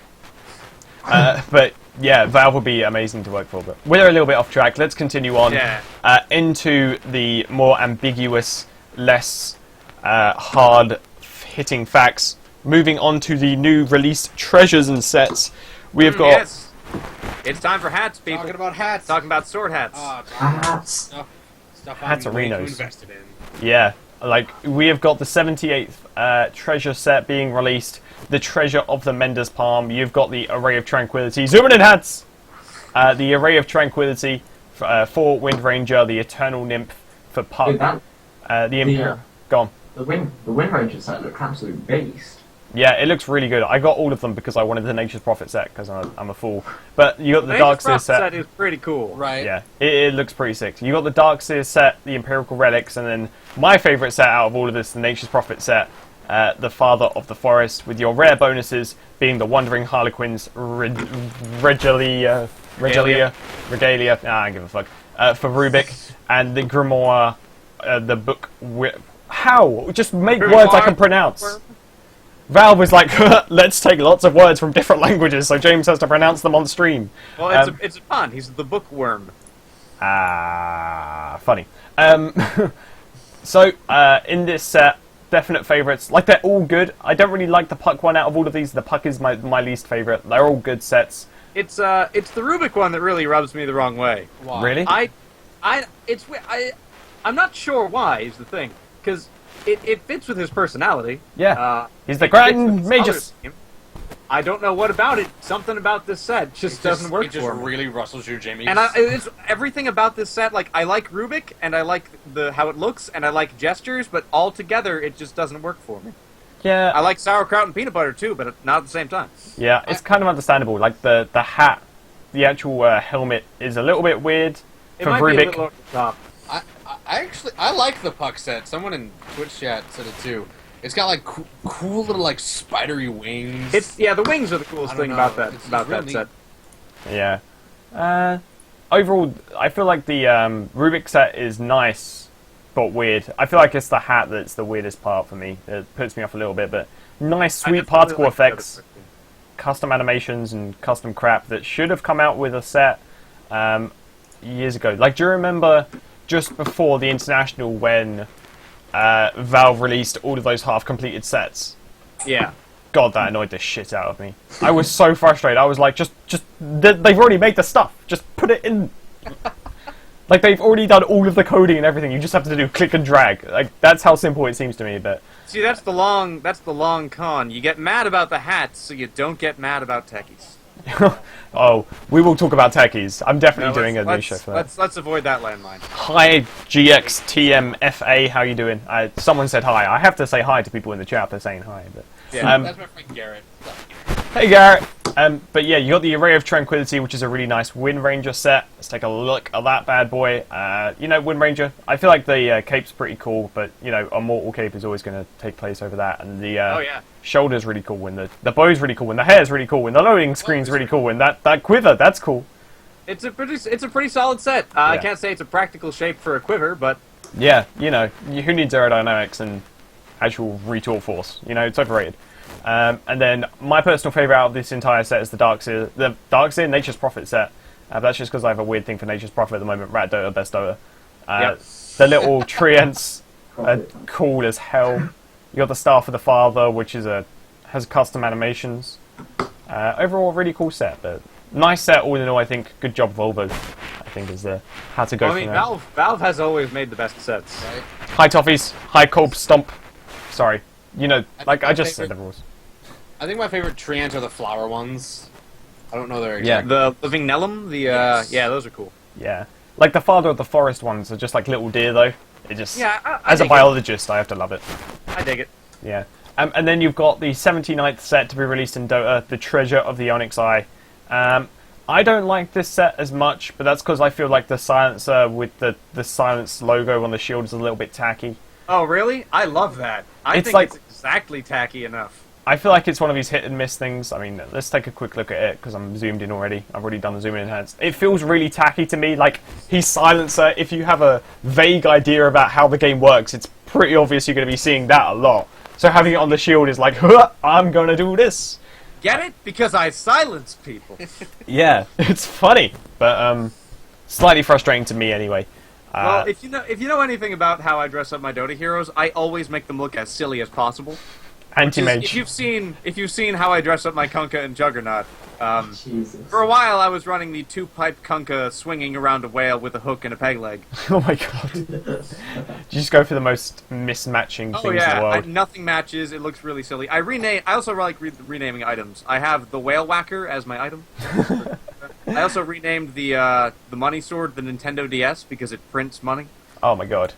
But yeah, Valve would be amazing to work for. But we're a little bit off track. Let's continue on into the more ambiguous, less hard-hitting facts. Moving on to the new released treasures and sets. We have got... Yes. It's time for hats, people. Talking about hats. Talking about sword hats. Hats. Stuff Hats I'm are way too Renos. invested in. Yeah, like, we have got the 78th treasure set being released. The Treasure of the Mender's Palm. You've got the Array of Tranquility. Zooming in, hats! The Array of Tranquility for Wind Ranger. The Eternal Nymph for Puck. Dude, The Imperial... Go on. the Wind Ranger set look absolute beast. Yeah, it looks really good. I got all of them because I wanted the Nature's Prophet set, because I'm a fool. But you got the Dark Seer set. is pretty cool. Right. Yeah, it looks pretty sick. You got the Dark Seer set, the Empirical Relics, and then my favourite set out of all of this, the Nature's Prophet set, the Father of the Forest, with your rare bonuses being the Wandering Harlequins, Regalia, I don't give a fuck, for Rubik, and the Grimoire, the book... How? Just make words I can pronounce. Valve was like, let's take lots of words from different languages, so James has to pronounce them on stream. Well, it's a pun. He's the bookworm. Funny. So, in this set, definite favourites. Like, they're all good. I don't really like the Puck one out of all of these. The Puck is my least favourite. They're all good sets. It's the Rubik one that really rubs me the wrong way. Why? Really? I'm not sure why is the thing, because it fits with his personality. Yeah. He's the it fits with Grand his Magus. color scheme. I don't know what about it. Something about this set just doesn't work It just for me. really rustles your jimmies. And it's everything about this set. Like, I like Rubik, and I like how it looks, and I like gestures, but all together it just doesn't work for me. Yeah. I like sauerkraut and peanut butter too, but not at the same time. Yeah, it's kind of understandable. Like, the hat, the actual helmet is a little bit weird It for might be a Rubik. little over the top. I like the Puck set. Someone in Twitch chat said it too. It's got like cool little like spidery wings. The wings are the coolest I don't thing know. about that It's about real that neat. set. Yeah. Overall, I feel like the Rubik set is nice, but weird. I feel like it's the hat that's the weirdest part for me. It puts me off a little bit, but nice, I sweet just particle really like the other effects, section. custom animations, and custom crap that should have come out with a set years ago. Like, do you remember just before the International when Valve released all of those half-completed sets? Yeah. God, that annoyed the shit out of me. I was so frustrated. I was like, they've already made the stuff. Just put it in. Like, they've already done all of the coding and everything. You just have to do click and drag. Like, that's how simple it seems to me. But See, that's the long con. You get mad about the hats, so you don't get mad about techies. oh, we will talk about techies. I'm definitely No, doing a new let's- show for that. Let's avoid that landmine. Hi, GXTMFA. How you doing? Someone said hi. I have to say hi to people in the chat. They're saying hi. But Yeah. That's my friend Garrett. hey, Garrett. But yeah, you got the Array of Tranquility, which is a really nice Wind Ranger set. Let's take a look at that bad boy. Wind Ranger. I feel like the cape's pretty cool, but a mortal cape is always going to take place over that. And the Oh yeah. shoulder's really cool, and the bow's really cool, and the hair's really cool, and the loading screen's really cool, and that quiver, that's cool. It's a pretty solid set. I Yeah. can't say it's a practical shape for a quiver, but Yeah, who needs aerodynamics and actual retort force? It's overrated. And then my personal favourite out of this entire set is the Dark Seer Nature's Prophet set. That's just because I have a weird thing for Nature's Prophet at the moment. Rat Dota, best Dota. Yep. The little treants are cool as hell. You got the Staff of the Father, which has custom animations. Overall, really cool set, but nice set all in all. I think good job, Volvo. I think is how to go. I from mean, there. Valve has always made the best sets. Right? Hi Toffees. Hi Colb Stomp. Sorry. I just said the rules. I think my favorite treants are the flower ones. I don't know their Yeah. exact. The Living Nellum, Yes. yeah, those are cool. Yeah. Like the Father of the Forest ones are just like little deer though. It just Yeah, I as a dig it. biologist I have to love it. I dig it. Yeah. And then you've got the 79th set to be released in Dota, the Treasure of the Onyx Eye. I don't like this set as much, but that's because I feel like the silencer with the silence logo on the shield is a little bit tacky. Oh, really? I love that. I It's think like- it's exactly tacky enough. I feel like it's one of these hit and miss things. I mean, let's take a quick look at it, because I'm zoomed in already. I've already done the zoom in enhance. It feels really tacky to me, like, he's silencer. If you have a vague idea about how the game works, it's pretty obvious you're going to be seeing that a lot. So having it on the shield is like, huh, I'm going to do this. Get it? Because I silence people. Yeah, it's funny, but slightly frustrating to me anyway. Well, if you know anything about how I dress up my Dota heroes, I always make them look as silly as possible. Anti-mage. If you've seen how I dress up my Kunkka and Juggernaut, Jesus. for a while I was running the two-pipe Kunkka swinging around a whale with a hook and a peg leg. Oh my god. You just go for the most mismatching Oh things in the yeah, world. nothing matches. It looks really silly. I also like renaming items. I have the whale whacker as my item. I also renamed the money sword the Nintendo DS because it prints money. Oh my god.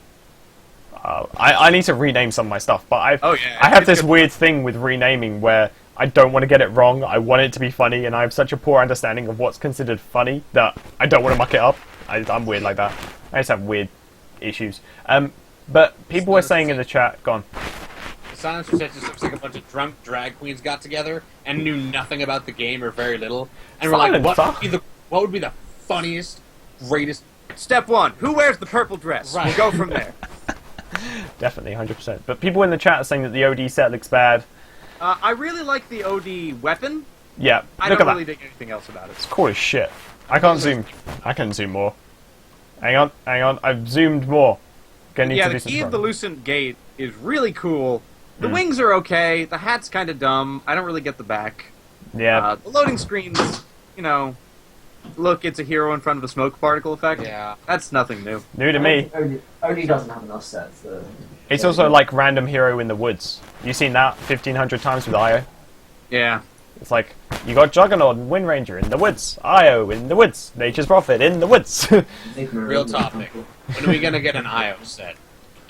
I need to rename some of my stuff, but I have it's this good. weird thing with renaming where I don't want to get it wrong. I want it to be funny, and I have such a poor understanding of what's considered funny that I don't want to muck it up. I'm weird like that. I just have weird issues. But people were saying in the chat, gone. The silencer set just looks like a bunch of drunk drag queens got together and knew nothing about the game or very little, and were like, Silencer? what would be the funniest, greatest? Step 1: who wears the purple dress? Right. We'll go from there. Definitely, 100%. But people in the chat are saying that the OD set looks bad. I really like the OD weapon. Yeah, I look don't at really that. dig anything else about it. It's cool as shit. I can't zoom. I can zoom more. Hang on. I've zoomed more. Gonna need Yeah, to the do key some of the scrolling. Lucent Gate is really cool. The wings are okay. The hat's kind of dumb. I don't really get the back. Yeah. The loading screens, look, it's a hero in front of a smoke particle effect. Yeah. That's nothing new. New to me. Only doesn't have enough sets. It's also like random hero in the woods. You seen that 1,500 times with Io? Yeah. It's like, you got Juggernaut and Wind Ranger in the woods. Io in the woods. Nature's Prophet in the woods. Real topic. When are we gonna get an IO set?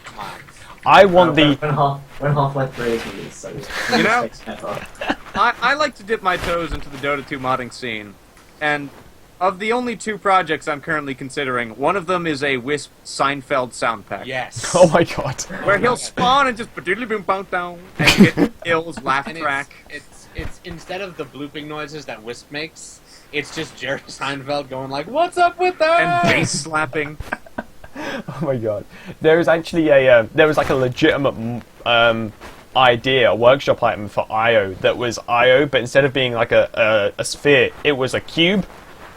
Come on. I want the... when Half-Life 3 is released, so You know- it's better. I like to dip my toes into the Dota 2 modding scene, and of the only two projects I'm currently considering, one of them is a Wisp Seinfeld sound pack. Yes. Oh my god. Where he'll spawn and just ba-doodly boom boom down and you get kills, laugh And track. it's instead of the blooping noises that Wisp makes, it's just Jerry Seinfeld going like, "What's up with that?" And bass slapping. Oh my god. There was actually there was like a legitimate idea, a workshop item for Io that was Io, but instead of being like a sphere, it was a cube.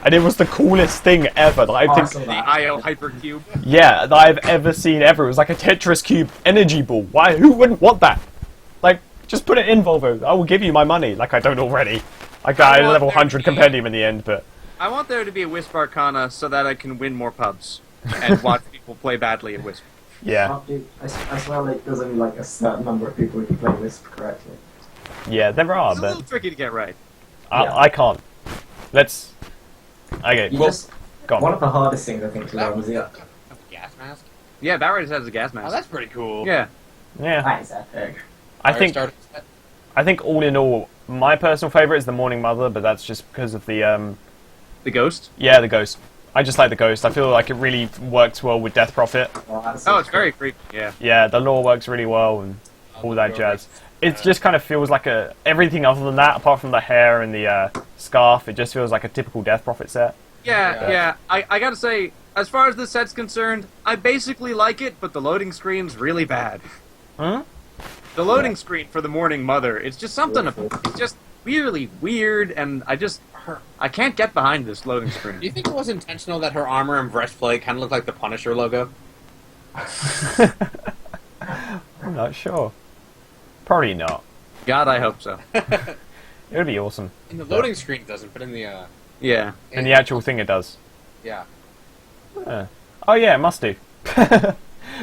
And it was the coolest thing ever that I I've saw The that. IO Hypercube. yeah, that I've ever seen ever. It was like a Tetris cube energy ball. Why? Who wouldn't want that? Like, just put it in, Volvo. I will give you my money. Like I don't already. Like I want level there to 100 be- compendium in the end, but I want there to be a Wisp Arcana so that I can win more pubs and watch people play badly at Wisp. yeah, Oh, dude, I swear like, there's only like a certain number of people who can play Wisp correctly. yeah, there are, It's a but little tricky to get right. Yeah. I can't. Let's. Okay, You well, just, go on. one of the hardest things I think to That learn was was a the gas mask. Yeah, Batrides has a gas mask. Oh, that's pretty cool. Yeah. Yeah, that is epic. I think Firestarter set. I think all in all, my personal favorite is the Morning Mother, but that's just because of the The Ghost. yeah, the Ghost. I just like the Ghost. I feel like it really works well with Death Prophet. Oh, that's Oh, so it's very creepy. Yeah. Yeah, the lore works really well and all that jazz. It just kind of feels like everything other than that, apart from the hair and the scarf, it just feels like a typical Death Prophet set. Yeah, Yeah. yeah. I gotta say, as far as this set's concerned, I basically like it, but the loading screen's really bad. Hmm? The loading screen for the Morning Mother, it's just something, it's just weirdly weird, and I can't get behind this loading Do screen. you think it was intentional that her armor and breastplate kind of look like the Punisher logo? I'm not sure. Probably not. God, I hope so. It would be awesome. In the loading screen it doesn't, but in the Yeah. And the actual thing it does. yeah. Oh yeah, it must do.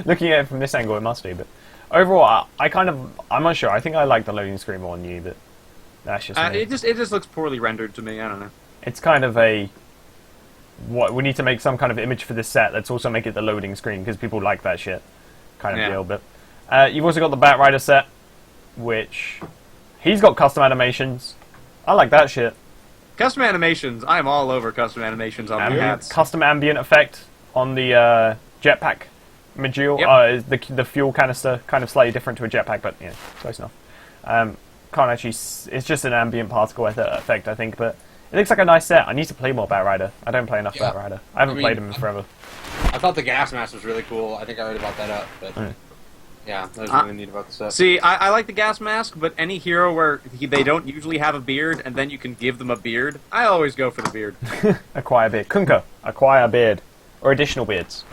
Looking at it from this angle, it must do. But overall, I'm not sure. I think I like the loading screen more than you, but that's just me. It just looks poorly rendered to me. I don't know. It's kind of what we need to make some kind of image for this set. Let's also make it the loading screen because people like that shit kind of Yeah. deal. But you've also got the Batrider set, which he's got custom animations. I like that shit. Custom animations. I'm all over custom animations on the hats. Custom ambient effect on the jetpack module. Yep. The fuel canister kind of slightly different to a jetpack, but yeah, close enough. Can't actually. It's just an ambient particle effect, I think, but it looks like a nice set. I need to play more Batrider. I don't play enough Batrider. I haven't played him in forever. I thought the gas mask was really cool. I think I already brought that up, but yeah, that was really neat about the set. See, I like the gas mask, but any hero where they don't usually have a beard, and then you can give them a beard, I always go for the beard. Acquire beard. Kunka. Acquire beard. Or additional beards.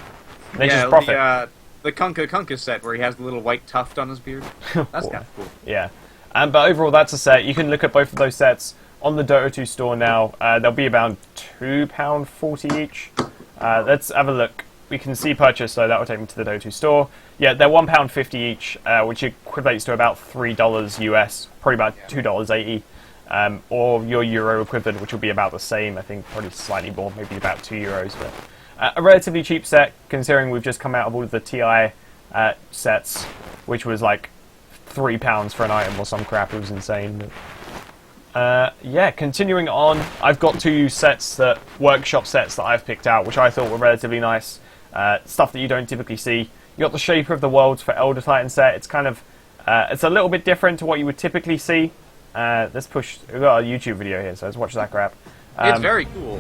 They just profit. The Kunka set where he has the little white tuft on his beard. That's kind of cool. Yeah. But overall, that's a set. You can look at both of those sets on the Dota 2 store now. They'll be about £2.40 each. Let's have a look. We can see purchase, so that will take me to the Dota 2 store. Yeah, they're £1.50 each, which equates to about $3 US, probably about $2.80. Or your Euro equivalent, which will be about the same, I think, probably slightly more, maybe about €2. But a relatively cheap set, considering we've just come out of all of the TI sets, which was like £3 for an item or some crap. It was insane. Yeah, continuing on, I've got two workshop sets that I've picked out, which I thought were relatively nice. Stuff that you don't typically see. You got the Shaper of the Worlds for Elder Titan set. It's kind of, it's a little bit different to what you would typically see. We've got a YouTube video here, so let's watch that crap. It's very cool.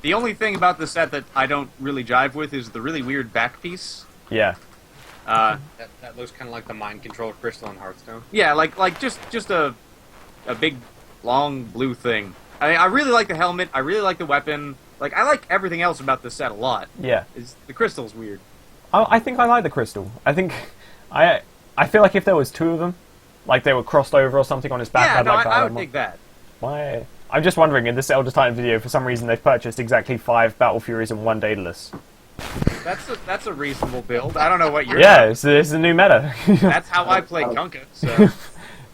The only thing about the set that I don't really jive with is the really weird back piece. Yeah. That looks kind of like the mind control crystal in Hearthstone. Yeah, like just a big long blue thing. I really like the helmet. I really like the weapon. Like, I like everything else about this set a lot. Yeah. The crystal's weird. I think I like the crystal. I think I feel like if there was two of them, like they were crossed over or something on his back, Yeah, I'd like that. I would dig that. Why? I'm just wondering, in this Elder Titan video, for some reason they've purchased exactly 5 Battle Furies and 1 Daedalus. That's a reasonable build. I don't know what you're... Yeah, it's a new meta. That's how I play Kunkka, so...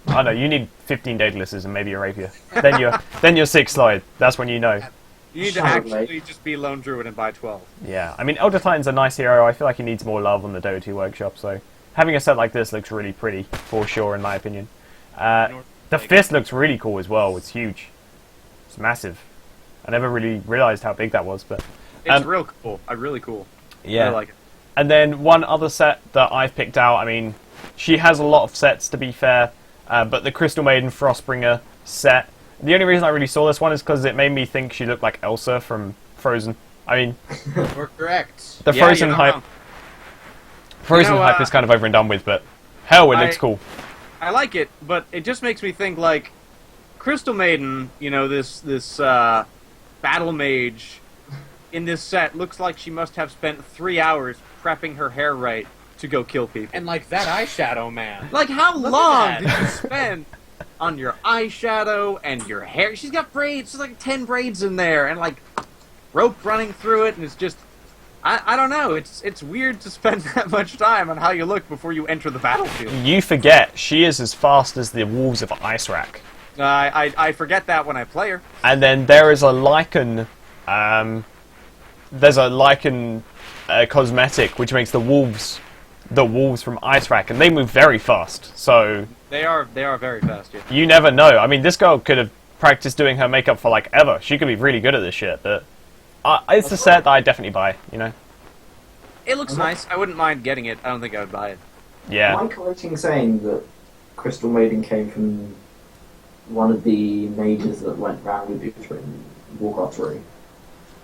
Oh no, you need 15 Daedaluses and maybe a Rapier. Then you're 6 slide. That's when you know. You need to actually just be Lone Druid and buy 12. Yeah, I mean, Elder Titan's a nice hero. I feel like he needs more love on the Dota 2 workshop, so having a set like this looks really pretty, for sure, in my opinion. The fist looks really cool as well. It's huge. It's massive. I never really realized how big that was, but... It's real cool. Really cool. Yeah. I like it. And then one other set that I've picked out, I mean, she has a lot of sets, to be fair, but the Crystal Maiden Frostbringer set, the only reason I really saw this one is because it made me think she looked like Elsa from Frozen. I mean... We're correct. The Frozen hype... Frozen hype is kind of over and done with, but hell, it looks cool. I like it, but it just makes me think, like, Crystal Maiden, you know, this battle mage in this set looks like she must have spent 3 hours prepping her hair right to go kill people. And like that eyeshadow, man. Like, how long did you spend on your eyeshadow and your hair? She's got braids. There's like 10 braids in there, and like rope running through it, and it's just... I don't know. It's weird to spend that much time on how you look before you enter the battlefield. You forget, she is as fast as the wolves of Ice Rack. I forget that when I play her. And then there is a Lycan... there's a Lycan cosmetic which makes the wolves from Ice Rack, and they move very fast. So they are very fast. Yeah. You never know. I mean, this girl could have practiced doing her makeup for like ever. She could be really good at this shit. But it's a set that I definitely buy. You know. It looks nice. I wouldn't mind getting it. I don't think I would buy it. Yeah. Am I correct in saying that Crystal Maiden came from one of the mages that went round with you in Warcraft 3?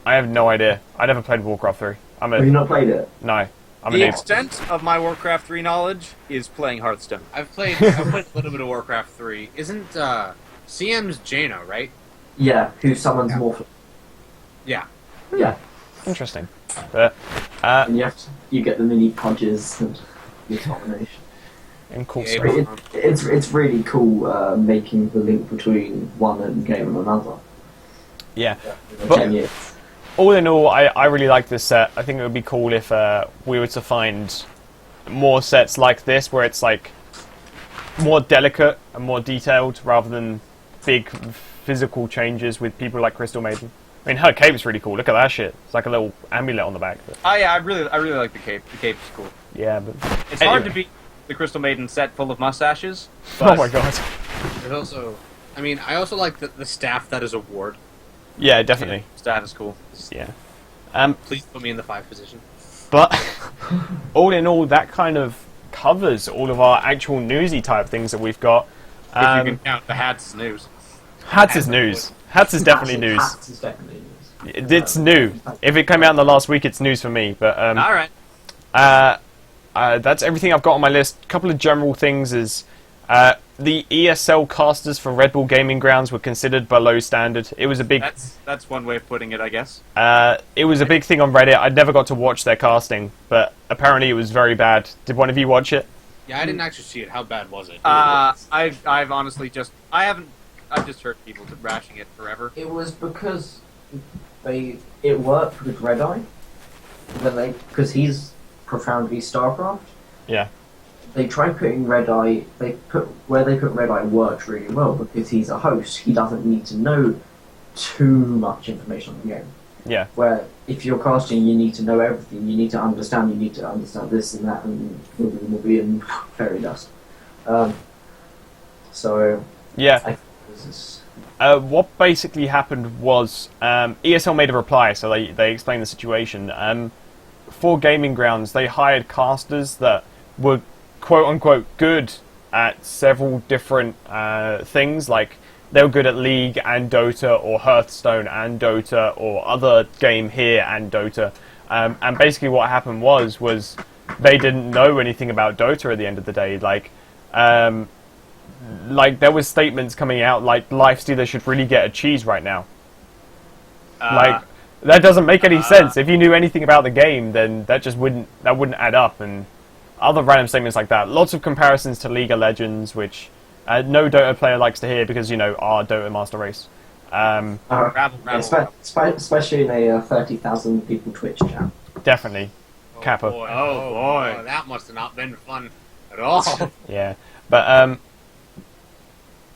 I have no idea. I never played Warcraft 3. Have you not played it? No. The extent of my Warcraft 3 knowledge is playing Hearthstone. I've played a little bit of Warcraft 3. Isn't CM's Jaina, right? Yeah, who summons Morphle. Yeah. Yeah. Interesting. But and you get the mini podges and the combination. And cool Yeah, stuff. It's really cool making the link between one and game and another. Yeah. In But- 10 years. All in all, I really like this set. I think it would be cool if we were to find more sets like this, where it's like more delicate and more detailed, rather than big physical changes with people like Crystal Maiden. I mean, her cape's really cool. Look at that shit. It's like a little amulet on the back. But, Oh yeah, I really like the cape. The cape's cool. yeah, but It's hard to beat the Crystal Maiden set full of mustaches. oh my god. There's also I mean, I also like the staff that is award. Yeah, definitely. Stat is cool. Yeah. Please put me in the 5 position. But all in all, that kind of covers all of our actual newsy type things that we've got. If you can count the hats as news. Hats is news. Hats is definitely news. Hats is definitely news. It's new. If it came out in the last week, it's news for me. But All right. that's everything I've got on my list. A couple of general things is the ESL casters for Red Bull Gaming Grounds were considered below standard. It was a big. That's one way of putting it, I guess. It was a big thing on Reddit. I never got to watch their casting, but apparently it was very bad. Did one of you watch it? Yeah, I didn't actually see it. How bad was it? I've honestly I've just heard people rashing it forever. It was because it worked with Red Eye, because he's profoundly StarCraft. Yeah. They tried putting Red Eye. They put Red Eye worked really well because he's a host. He doesn't need to know too much information on the game. Yeah. Where if you're casting, you need to know everything. You need to understand. You need to understand this and that, and will be in fairy dust. So Yeah. I think this is. What basically happened was ESL made a reply, so they explained the situation. For Gaming Grounds, they hired casters that were quote-unquote good at several different things, like they were good at League and Dota, or Hearthstone and Dota, or other game here and Dota. And basically what happened was they didn't know anything about Dota at the end of the day. Like there was statements coming out like Lifestealer should really get a cheese right now. Like that doesn't make any sense. If you knew anything about the game, then that wouldn't add up. And other random statements like that. Lots of comparisons to League of Legends, which no Dota player likes to hear because, our Dota Master Race. Especially in a 30,000 people Twitch chat. Definitely. Kappa. Boy. Oh, boy. That must have not been fun at all. Yeah. But,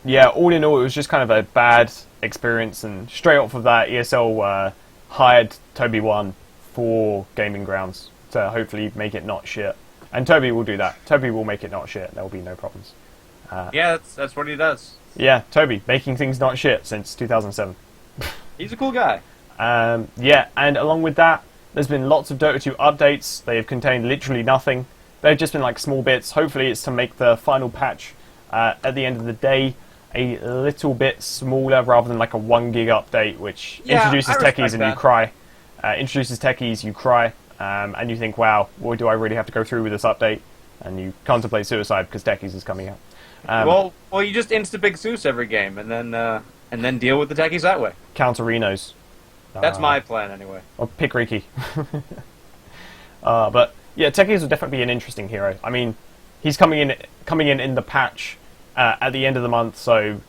yeah, all in all, it was just kind of a bad experience. And straight off of that, ESL hired Ti4 for Gaming Grounds to hopefully make it not shit. And Toby will do that. Toby will make it not shit. There will be no problems. Yeah, that's what he does. Yeah, Toby, making things not shit since 2007. He's a cool guy. Yeah, and along with that, there's been lots of Dota 2 updates. They have contained literally nothing. They've just been like small bits. Hopefully it's to make the final patch at the end of the day a little bit smaller rather than like a 1 gig update, which introduces techies and you cry. Introduces techies, you cry. And you think, wow, why do I really have to go through with this update? And you contemplate suicide because Techies is coming out. Well, you just insta Big Zeus every game, and then deal with the techies that way. Counter Renos. That's my plan, anyway. Or pick Riki. But yeah, Techies will definitely be an interesting hero. I mean, he's coming in the patch at the end of the month, so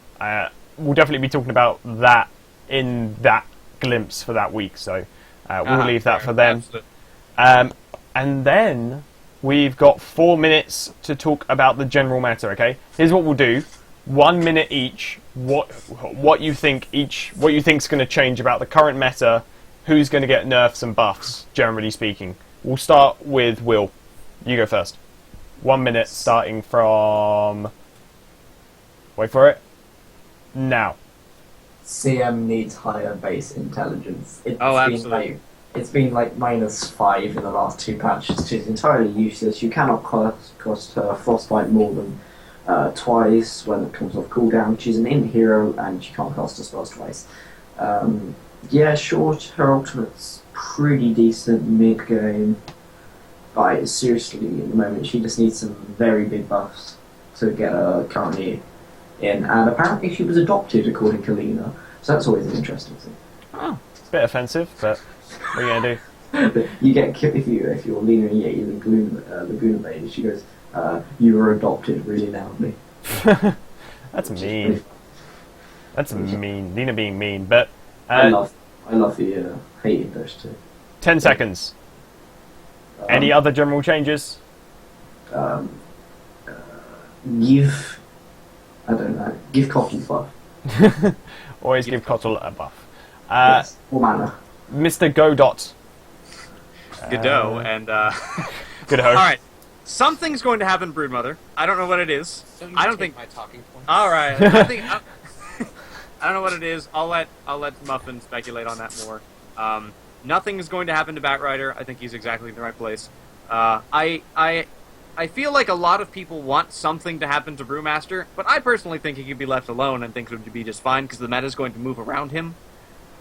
we'll definitely be talking about that in that glimpse for that week. So we'll leave that for them. Absolutely. And then we've got 4 minutes to talk about the general meta. Okay, here's what we'll do: 1 minute each. What you think's going to change about the current meta? Who's going to get nerfs and buffs? Generally speaking, we'll start with Will. You go first. 1 minute, starting from. Wait for it. Now. CM needs higher base intelligence. Absolutely. It's been like -5 in the last 2 patches. She's entirely useless. You cannot cost her Frostbite more than twice when it comes off cooldown. She's an in hero and she can't cast her spells twice. Yeah, sure, her ultimate's pretty decent mid game. But seriously, at the moment, she just needs some very big buffs to get her currently in. And apparently, she was adopted according to Lena, so that's always an interesting thing. Oh, it's a bit offensive, but. What are you gonna do? You get if you're Lena and you Laguna Bay, she goes, "You were adopted," really loudly. That's mean. That's mean. Lena being mean, but I love the hating those two. 10 seconds. Any other general changes? Give Cotton buff. Always give Cottle a buff. Yes, or mana. Mr. Godot. Godot, and Godot. all right, something's going to happen, Broodmother. I don't know what it is. So I don't think my talking points. All right, I think I don't know what it is. I'll let Muffin speculate on that more. Nothing is going to happen to Batrider. I think he's exactly in the right place. I feel like a lot of people want something to happen to Brewmaster, but I personally think he could be left alone and think it would be just fine because the meta is going to move around him.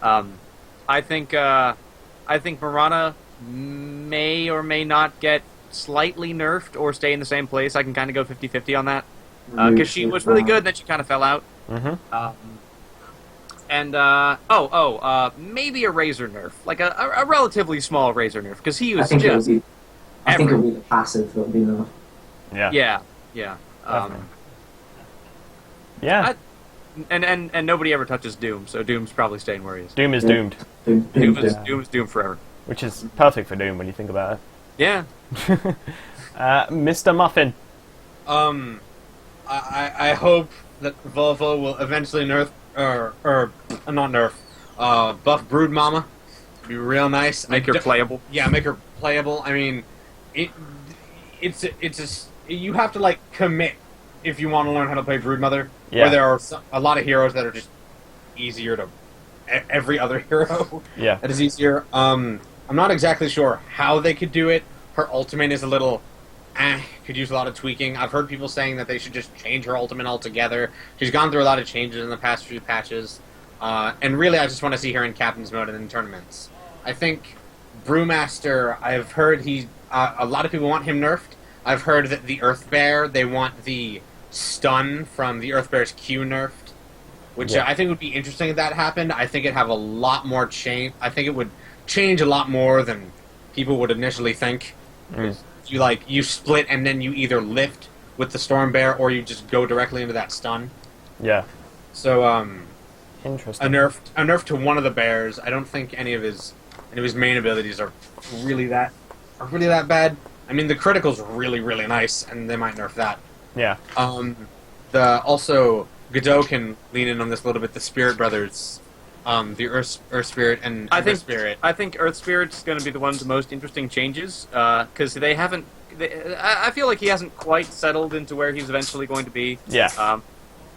I think Mirana may or may not get slightly nerfed or stay in the same place. I can kind of go 50-50 on that because she was really good, then she kind of fell out. Maybe a Razor nerf, like a relatively small Razor nerf, because he was just. I think it would be the passive that would be enough. Yeah. And nobody ever touches Doom, so Doom's probably staying where he is. Doom is doomed. Doom is doomed forever. Which is perfect for Doom when you think about it. Yeah. Mr. Muffin. I hope that Volvo will eventually nerf buff Brood Mama. It'd be real nice. Make her playable. Yeah, make her playable. I mean, you have to like commit if you want to learn how to play Brood Mother. Yeah. Where there are a lot of heroes that are just easier to every other hero. Yeah. That is easier. I'm not exactly sure how they could do it. Her ultimate is a little could use a lot of tweaking. I've heard people saying that they should just change her ultimate altogether. She's gone through a lot of changes in the past few patches. And really, I just want to see her in Captain's Mode and in tournaments. I think Brewmaster, I've heard a lot of people want him nerfed. I've heard that the Earth Bear, they want the stun from the Earth Bear's Q nerfed. Which I think would be interesting if that happened. I think it'd have a lot more change. I think it would change a lot more than people would initially think. You split and then you either lift with the Storm Bear or you just go directly into that stun. Yeah. So interesting. A nerf to one of the bears. I don't think any of his main abilities are really that bad. I mean, the critical's really, really nice, and they might nerf that. Yeah. Also Godot can lean in on this a little bit. The Spirit Brothers, the Earth Spirit and Earth Spirit. I think Earth Spirit's going to be the one of the most interesting changes because they haven't. I feel like he hasn't quite settled into where he's eventually going to be. Yeah.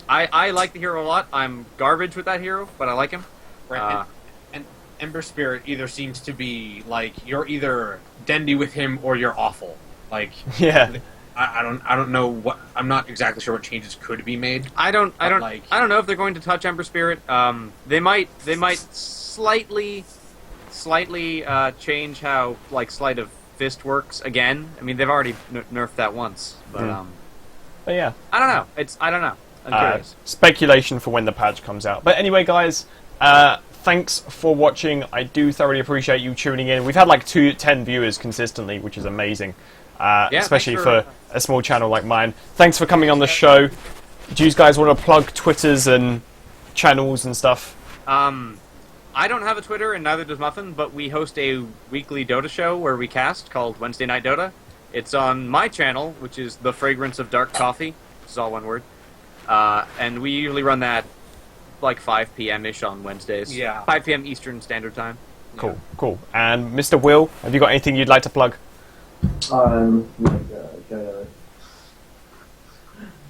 I like the hero a lot. I'm garbage with that hero, but I like him. Right. And Ember Spirit either seems to be like you're either dendy with him or you're awful. Like yeah. I don't know what. I'm not exactly sure what changes could be made. I don't know if they're going to touch Ember Spirit. They might slightly change how like Sleight of Fist works again. I mean, they've already nerfed that once, but yeah. I don't know. I don't know. I'm curious. Speculation for when the patch comes out. But anyway, guys, thanks for watching. I do thoroughly appreciate you tuning in. We've had like 10 viewers consistently, which is amazing. Especially for a small channel like mine. Thanks for coming on the show. Do you guys want to plug Twitters and channels and stuff? I don't have a Twitter, and neither does Muffin, but we host a weekly Dota show where we cast called Wednesday Night Dota. It's on my channel, which is The Fragrance of Dark Coffee. This is all one word. And we usually run that like 5 p.m.-ish on Wednesdays. Yeah. 5 p.m. Eastern Standard Time. Cool. And Mr. Will, have you got anything you'd like to plug? Go.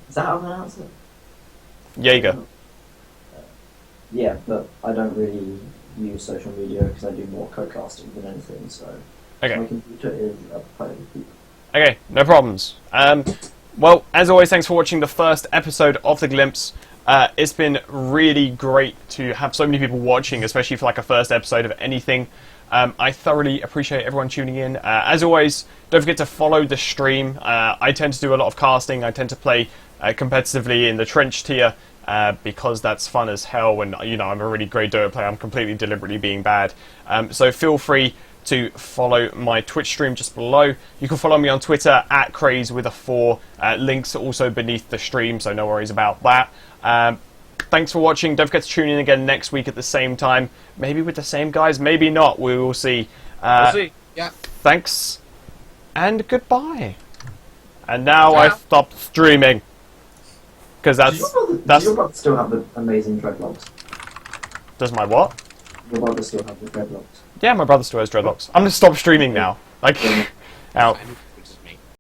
Is that how I pronounce it? Jaeger. Yeah, but I don't really use social media because I do more co-casting than anything, so Okay. my computer is up playing with people. Okay, no problems. Well, as always, thanks for watching the first episode of The Glimpse. It's been really great to have so many people watching, especially for like a first episode of anything. I thoroughly appreciate everyone tuning in. As always, don't forget to follow the stream. I tend to do a lot of casting. I tend to play competitively in the trench tier because that's fun as hell. And I'm a really great Dota player. I'm completely deliberately being bad. So feel free to follow my Twitch stream just below. You can follow me on Twitter at Craze with a 4. Links are also beneath the stream, so no worries about that. Thanks for watching. Don't forget to tune in again next week at the same time. Maybe with the same guys, maybe not. We will see. We'll see. Yeah. Thanks, and goodbye. And now I stopped streaming. Because Does your brother still have the amazing dreadlocks? Does my what? Your brother still have the dreadlocks? Yeah, my brother still has dreadlocks. I'm going to stop streaming now. Like, out.